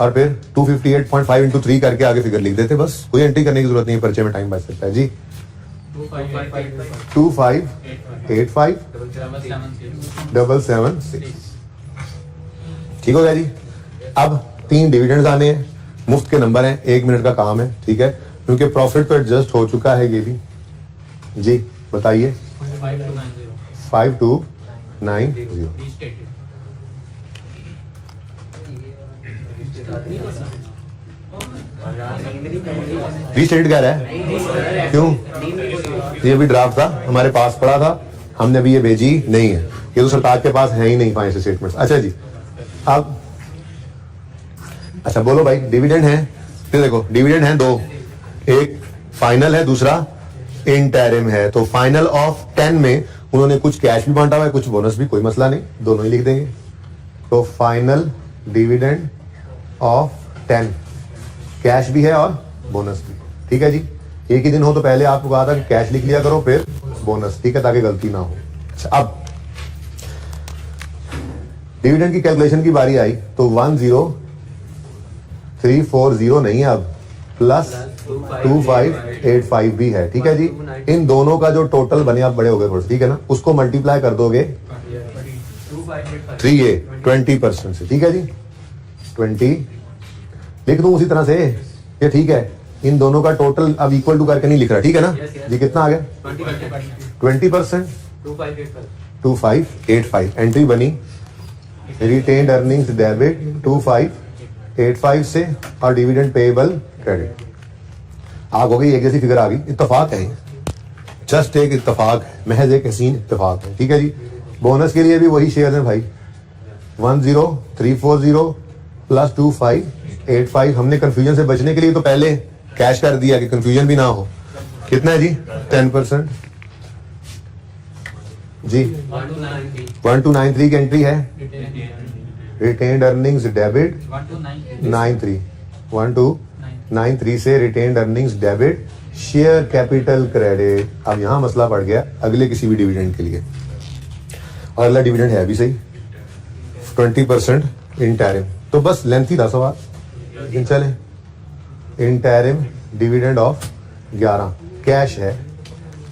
और फिर 258.5 इंटू 3 करके आगे फिगर लिख देते, बस कोई एंट्री करने की जरूरत नहीं है, परिचय में टाइम बच सकता है जी। 2585 776 ठीक हो गया जी। अब 3 डिविडेंड्स आने हैं, मुफ्त के नंबर हैं, 1 मिनट का काम है, ठीक है, क्योंकि प्रॉफिट तो एडजस्ट हो चुका है ये भी जी। बताइए 5290 रीस्टेटेड कह रहा है, क्यों? ये भी ड्राफ्ट था हमारे पास पड़ा था, हमने अभी ये भेजी नहीं है, ये तो सरताज के पास है ही नहीं फाइनेंशियल स्टेटमेंट्स। अच्छा जी अब अच्छा बोलो भाई डिविडेंड है, फिर देखो डिविडेंड है 2, एक फाइनल है, दूसरा इंटरिम है। तो फाइनल ऑफ 10 में उन्होंने कुछ कैश भी बांटा हुआ है, कुछ बोनस भी, कोई मसला नहीं, दोनों ही लिख देंगे। तो फाइनल डिविडेंड ऑफ 10 कैश भी है और बोनस भी, ठीक है जी। एक ही दिन हो तो पहले आपको कहा था कि कैश लिख लिया करो फिर बोनस, ठीक है, ताकि गलती ना हो। अच्छा अब डिविडेंड की कैलकुलेशन की बारी आई तो 10340 नहीं है, अब प्लस 2585 भी है, ठीक है जी। इन दोनों का जो टोटल बने, आप बड़े हो गए थोड़े, ठीक है ना, उसको मल्टीप्लाई कर दोगे 3a 20% से, ठीक है जी। 20 लिख दूं उसी तरह से, ये ठीक है। इन दोनों का टोटल अब इक्वल टू करके नहीं लिख रहा, ठीक है ना जी। कितना आ गया 20% 2585 एंट्री बनी, रिटेन्ड अर्निंग्स डेबिट 2585 से और डिविडेंड पेएबल क्रेडिट। आग हो गई, एक जैसी फिगर आ गई, इत्तेफाक है, जस्ट एक इत्तेफाक है, महज एक हसीन इत्तेफाक है, ठीक है जी। बोनस के लिए भी वही शेयर है भाई, 10340 प्लस 2585। हमने कंफ्यूजन से बचने के लिए तो पहले कैश कर दिया कि कंफ्यूजन भी ना हो। कितना है जी 10% जी 1293 की एंट्री है, रिटेन्ड अर्निंग्स डेबिट 1293 से retained earnings debit share capital credit. अब यहां मसला पड़ गया अगले किसी भी डिविडेंड के लिए, और अगला डिविडेंड है भी सही 20% इंटरिम। तो बस लेंथी था सवाल, लेकिन चले। इंटरिम डिविडेंड ऑफ 11 कैश है,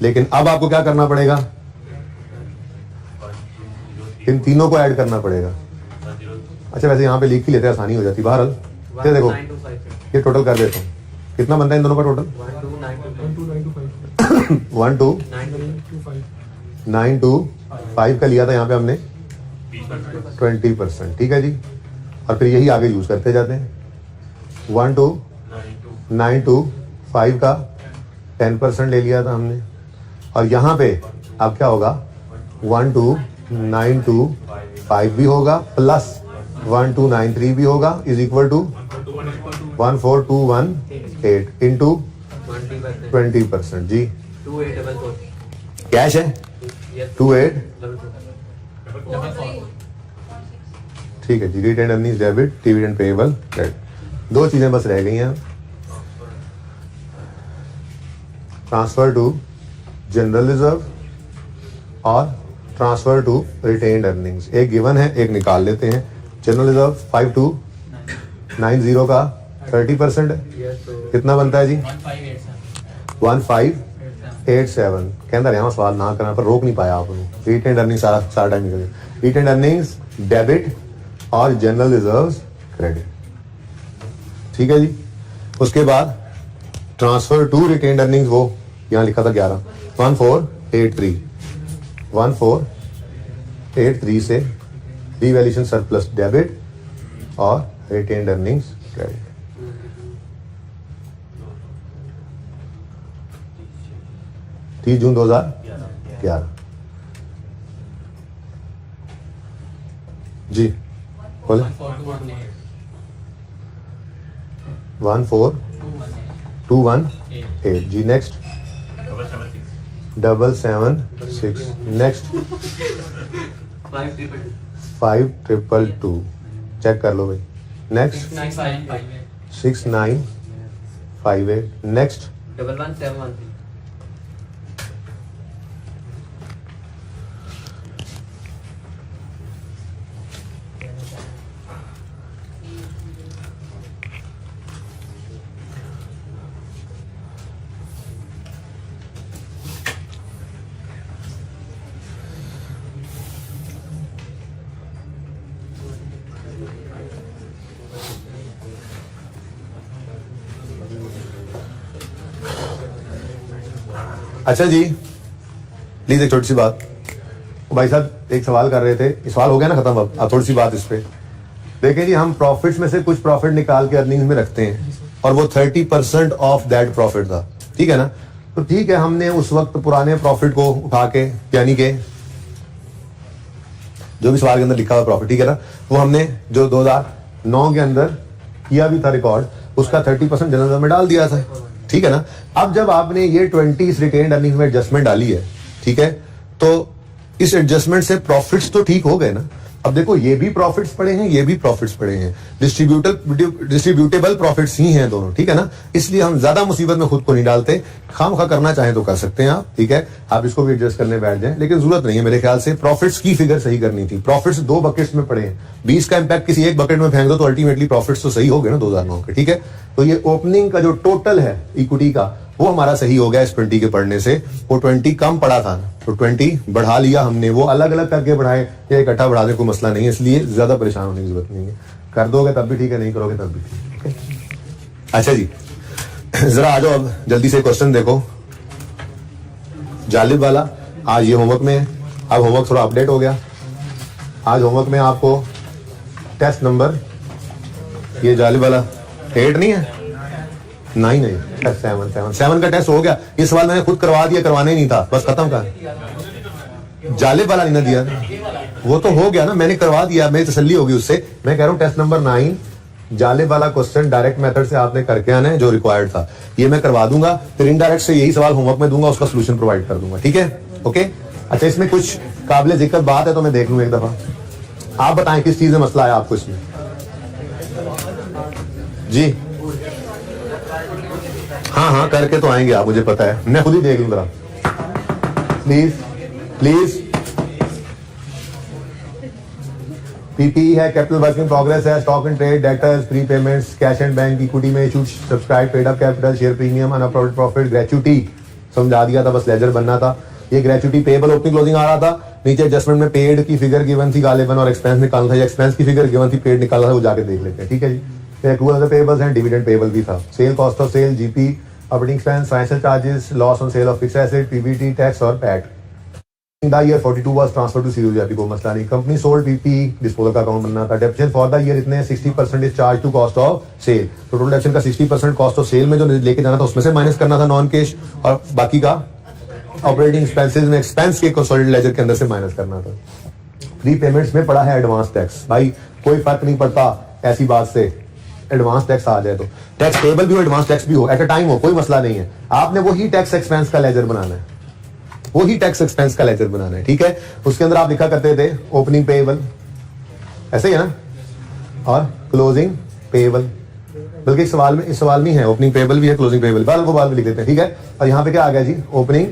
लेकिन अब आपको क्या करना पड़ेगा, इन तीनों को ऐड करना पड़ेगा। अच्छा वैसे यहाँ पे लिख ही लेते हैं, आसानी हो जाती। बहरहाल ये देखो, ये टोटल कर देता हूँ, कितना बनता है इन दोनों का टोटल 12925 का लिया था यहाँ पे हमने 20%, ठीक है जी। और फिर यही आगे यूज करते जाते हैं। 12925 का 10% ले लिया था हमने, और यहाँ पे अब क्या होगा 12925 भी होगा प्लस 1293 भी होगा, इज इक्वल टू 14218 इंटू 20% जी। कैश है 28, ठीक है जी। Retained earnings debit dividend payable credit, 2 चीजें बस रह गई हैं। ट्रांसफर टू जनरल रिजर्व और ट्रांसफर टू रिटेन्ड अर्निंग्स, एक गिवन है, एक निकाल लेते हैं। जनरल रिजर्व 5290 का 30% है, कितना बनता है जी 1587। कहता रहा सवाल ना करना पर रोक नहीं पाया आपने। रिटेन्ड अर्निंग्स सारा टाइम निकल गया। रिटेन्ड अर्निंग्स डेबिट और जनरल रिजर्व्स क्रेडिट, ठीक है जी। उसके बाद ट्रांसफर टू रिटेन्ड अर्निंग्स, वो यहाँ लिखा था 11 1483 से रिवैल्यूएशन सरप्लस डेबिट और रिटेन्ड अर्निंग्स क्रेडिट। जून 2011 जी बोले 14218 जी नेक्स्ट 776 नेक्स्ट 5222 चेक कर लो भाई नेक्स्ट 6958 नेक्स्ट 11713 अच्छा जी प्लीज एक छोटी सी बात भाई साहब एक सवाल कर रहे थे ये सवाल हो गया ना खत्म अब थोड़ी सी बात इस पे देखिए जी हम प्रॉफिट्स में से कुछ प्रॉफिट निकाल के अर्निंग्स में रखते हैं और वो 30% ऑफ दैट प्रॉफिट था ठीक है ना तो ठीक है हमने उस वक्त पुराने प्रॉफिट को उठा के यानी के जो भी सवाल के अंदर लिखा हुआ प्रॉफिट ठीक है ना वो हमने जो 2009 के अंदर किया भी था रिकॉर्ड उसका 30% जनरल में डाल दिया था ठीक है ना अब जब आपने ये 20 रिटेन्ड अर्निंग में एडजस्टमेंट डाली है ठीक है तो इस एडजस्टमेंट से प्रॉफिट्स तो ठीक हो गए ना अब देखो ये भी प्रॉफिट्स पड़े हैं ये भी प्रॉफिट्स पड़े हैं डिस्ट्रीब्यूटेबल प्रॉफिट्स ही हैं दोनों ठीक है ना इसलिए हम ज्यादा मुसीबत में खुद को नहीं डालते खामखा करना चाहें तो कर सकते हैं आप ठीक है आप इसको भी एडजस्ट करने बैठ जाएं लेकिन जरूरत नहीं है मेरे ख्याल से प्रॉफिट्स की फिगर सही करनी थी प्रॉफिट्स 2 बकेट्स में पड़े हैं 20 का इंपैक्ट किसी एक बकेट में फेंक दो तो अल्टीमेटली प्रॉफिट्स तो सही हो गए ना 2009 के ठीक है तो ये ओपनिंग का जो टोटल है इक्विटी का वो हमारा सही हो गया इस 20 के पढ़ने से वो 20 कम पड़ा था तो 20 बढ़ा लिया हमने वो अलग अलग करके बढ़ाए या इकट्ठा बढ़ा दे कोई मसला नहीं है इसलिए ज्यादा परेशान होने की जरूरत नहीं है कर दोगे तब भी ठीक है नहीं करोगे तब भी ठीक है अच्छा जी जरा आ जाओ अब जल्दी से क्वेश्चन देखो जालिब वाला आज ये होमवर्क में है अब होमवर्क थोड़ा अपडेट हो गया आज होमवर्क में आपको टेस्ट नंबर ये जालिब वाला 8 नहीं है 9 नहीं 7 का टेस्ट हो गया ये सवाल मैंने खुद करवा दिया करवाना ही नहीं था बस खत्म कर जालिब वाला नहीं ना दिया वो तो हो गया ना मैंने करवा दिया मेरी तसल्ली होगी उससे मैं कह रहा हूँ टेस्ट नंबर 9 जालिब वाला क्वेश्चन डायरेक्ट मेथड से आपने करके आना है जो रिक्वायर्ड था ये मैं करवा दूंगा फिर इनडायरेक्ट से यही सवाल होमवर्क में दूंगा उसका सोल्यूशन प्रोवाइड कर दूंगा ठीक है ओके अच्छा इसमें कुछ काबिल जिक्र बात है तो मैं देख लूं एक दफा आप बताएं किस चीज में मसला है आपको इसमें जी हाँ करके तो आएंगे आप मुझे पता है मैं खुद ही देख लूं जरा प्लीज पीपीई है कैपिटल वर्क इन प्रोग्रेस है stock and trade debtors prepayments cash and bank equity में issued subscribe paid up capital share premium unappropriate profit gratuity समझा दिया था बस लेजर बनना था ये ग्रेच्युटी पेबल ओपनिंग क्लोजिंग आ रहा था नीचे एडजस्टमेंट में पेड की फिगर गिवन थी गालिबन और एक्सपेंस निकालना था एक्सपेंस की फिगर गिवन थी पेड निकालना था वो जाके देख लेते हैं ठीक है जी accrual other payables and dividend payable भी था sale cost of sale GP operating expense financial charges loss on sale of fixed asset PBT tax और PAT The year 42 was transferred to COGRP को मसला नहीं कंपनी सोल्ड पीपी डिस्पोजल का अकाउंट बनना था डेप्शन फॉर द ईयर इतने 60% is charge to cost of sale तो टोटल डेप्शन का 60% कॉस्ट ऑफ सेल में जो लेके जाना था उसमें से माइनस करना था नॉन कैश और बाकी का ऑपरेटिंग एक्सपेंसेस में एक्सपेंस के कंसोलिडेटेड लेजर के अंदर से माइनस करना था प्री पेमेंट्स में पड़ा है एडवांस टैक्स भाई कोई फर्क नहीं पड़ता ऐसी बात से एडवांस टैक्स आ जाए तो टैक्स पेबल भी हो एडवांस टैक्स भी हो एट अ टाइम हो कोई मसला नहीं है आपने वही टैक्स एक्सपेंस का लेजर बनाना है वही टैक्स एक्सपेंस का लेजर बनाना है ठीक है उसके अंदर आप लिखा करते थे ओपनिंग पेएबल ऐसे ही है ना और क्लोजिंग पेएबल बल्कि इस सवाल में है ओपनिंग पेएबल भी है क्लोजिंग पेएबल वो बाद में लिख देते हैं ठीक है और यहाँ पे क्या आ गया जी ओपनिंग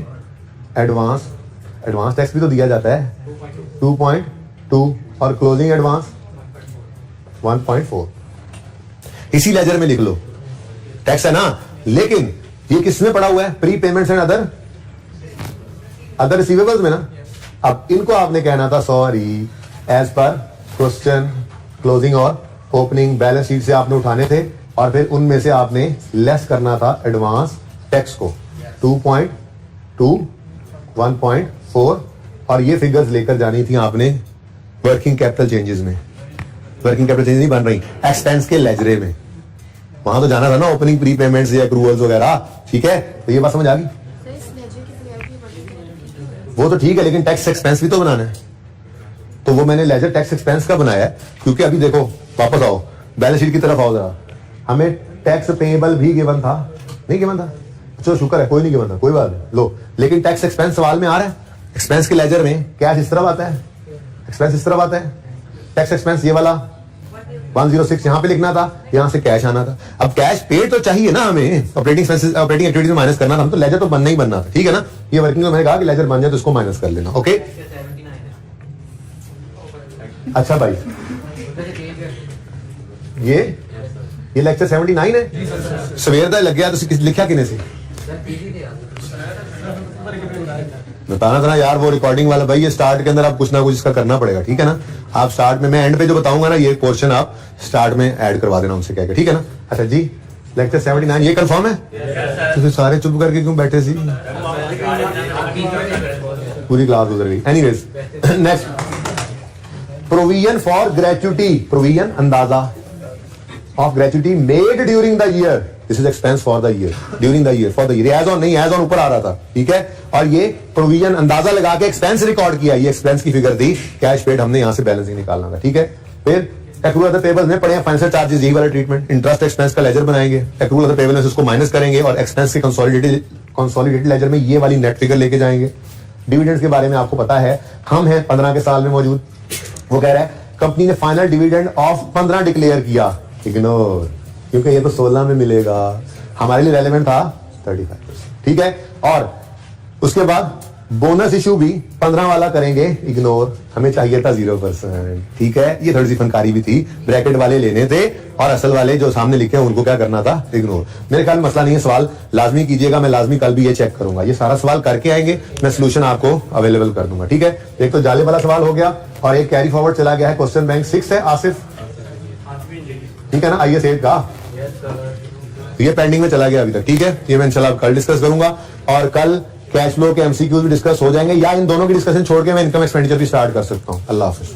एडवांस टैक्स भी तो दिया जाता है 2.2 और क्लोजिंग एडवांस 1.4 इसी लेजर में लिख लो टैक्स है ना लेकिन ये किसमें पड़ा हुआ है prepayments and other receivables में ना अब इनको आपने कहना था sorry as per question closing और ओपनिंग बैलेंस शीट से आपने उठाने थे और फिर उनमें से आपने लेस करना था एडवांस टैक्स को 2.2 1.4 और ये फिगर्स लेकर जानी थी आपने वर्किंग कैपिटल चेंजेस में वर्किंग कैपिटल चेंजेस नहीं बन रही एक्सपेंस के लेजरे में वहां तो जाना था ना ओपनिंग प्री पेमेंट्स या एक्रूवल्स वगैरह ठीक है तो ये बात समझ आ गई वो तो ठीक है लेकिन टैक्स एक्सपेंस भी तो बनाना है तो वो मैंने लेजर टैक्स एक्सपेंस का बनाया है, क्योंकि अभी देखो वापस आओ बैलेंस शीट की तरफ आओ जरा, हमें टैक्स पेएबल भी गिवन था, नहीं गिवन था, चलो शुक्र है कोई नहीं गिवन था, कोई बात नहीं लो, लेकिन टैक्स एक्सपेंस सवाल में आ रहा है। एक्सपेंस के लेजर में कैश इस तरफ आता है, एक्सपेंस इस तरफ आता है, टैक्स एक्सपेंस ये वाला 106 यहां पे लिखना था, यहां से कैश आना था। अब कैश पेड तो चाहिए ना हमें, ऑपरेटिंग एक्टिविटीज में माइनस करना था, हम तो लेजर तो बनना ही बनना था, ठीक है ना। ये वर्किंग में मैंने कहा कि लेजर बन जाए तो इसको माइनस कर लेना, ओके। अच्छा भाई ये लेक्चर 79 है, सवेर दा लग गया, तो लिखा किने से बताना था ना यार, वो रिकॉर्डिंग वाला भाई, ये स्टार्ट के अंदर आप कुछ ना कुछ इसका करना पड़ेगा, ठीक है ना। आप स्टार्ट में, मैं एंड पे जो बताऊंगा ना, ये पोर्शन आप स्टार्ट में ऐड करवा देना उनसे, क्या ठीक है ना। अच्छा जी, लेक्चर 79 ये कंफर्म है? तो फिर सारे चुप करके क्यों बैठे सी, पूरी क्लास गुजर गई। Anyways next, provision for gratuity, provision अंदाजा of gratuity made during the year, this is expense for the year, during the year, for the year, as on नहीं, एज ऑन ऊपर आ रहा था, ठीक है। और ये प्रोविजन अंदाजा लगा के एक्सपेंस रिकॉर्ड किया, ये एक्सपेंस की फिगर थी, कैश पेड हमने यहां से बैलेंसिंग निकालना था, ठीक है। फिर एक्रूल अदर पेबल्स में पढ़े फाइनेंशियल चार्जेस, यही वाला ट्रीटमेंट, इंटरेस्ट एक्सपेंस का लेजर बनाएंगे, एक्रूल अदर पेबल में उसको माइनस करेंगे और एक्सपेंस के कंसोलिडेटेड लेजर में ये वाली नेट फिगर लेके जाएंगे। डिविडेंड्स के बारे में आपको पता है, हम हैं 15 के साल में मौजूद, वो कह रहा है कंपनी ने फाइनल डिविडेंड ऑफ 15 डिक्लेयर किया, इग्नोर, क्योंकि ये तो 16 में मिलेगा, हमारे लिए रेलेवेंट था 35%, ठीक है। और उसके बाद बोनस इशू भी 15 वाला करेंगे, इग्नोर, हमें चाहिए था 0%, ठीक है। ये थोड़ी सी फनकारी भी थी, ब्रैकेट वाले लेने थे और असल वाले जो सामने लिखे हैं उनको क्या करना था, इग्नोर। मेरे ख्याल में मसला नहीं है, सवाल लाजमी कीजिएगा, मैं लाजमी कल भी ये चेक करूंगा, ये सारा सवाल करके आएंगे, मैं सोल्यूशन आपको अवेलेबल कर दूंगा, ठीक है। एक तो जाले वाला सवाल हो गया और एक कैरी फॉरवर्ड चला गया है, क्वेश्चन बैंक 6 है आसिफ, ठीक है ना, IS 8 का, ये पेंडिंग में चला गया अभी तक, ठीक है। ये मैं इंशाल्लाह कल डिस्कस करूंगा और कल कैश फ्लो के MCQ भी डिस्कस हो जाएंगे, या इन दोनों की डिस्कशन छोड़ के मैं इनकम एक्सपेंडिचर भी स्टार्ट कर सकता हूं। अल्लाह हाफिज।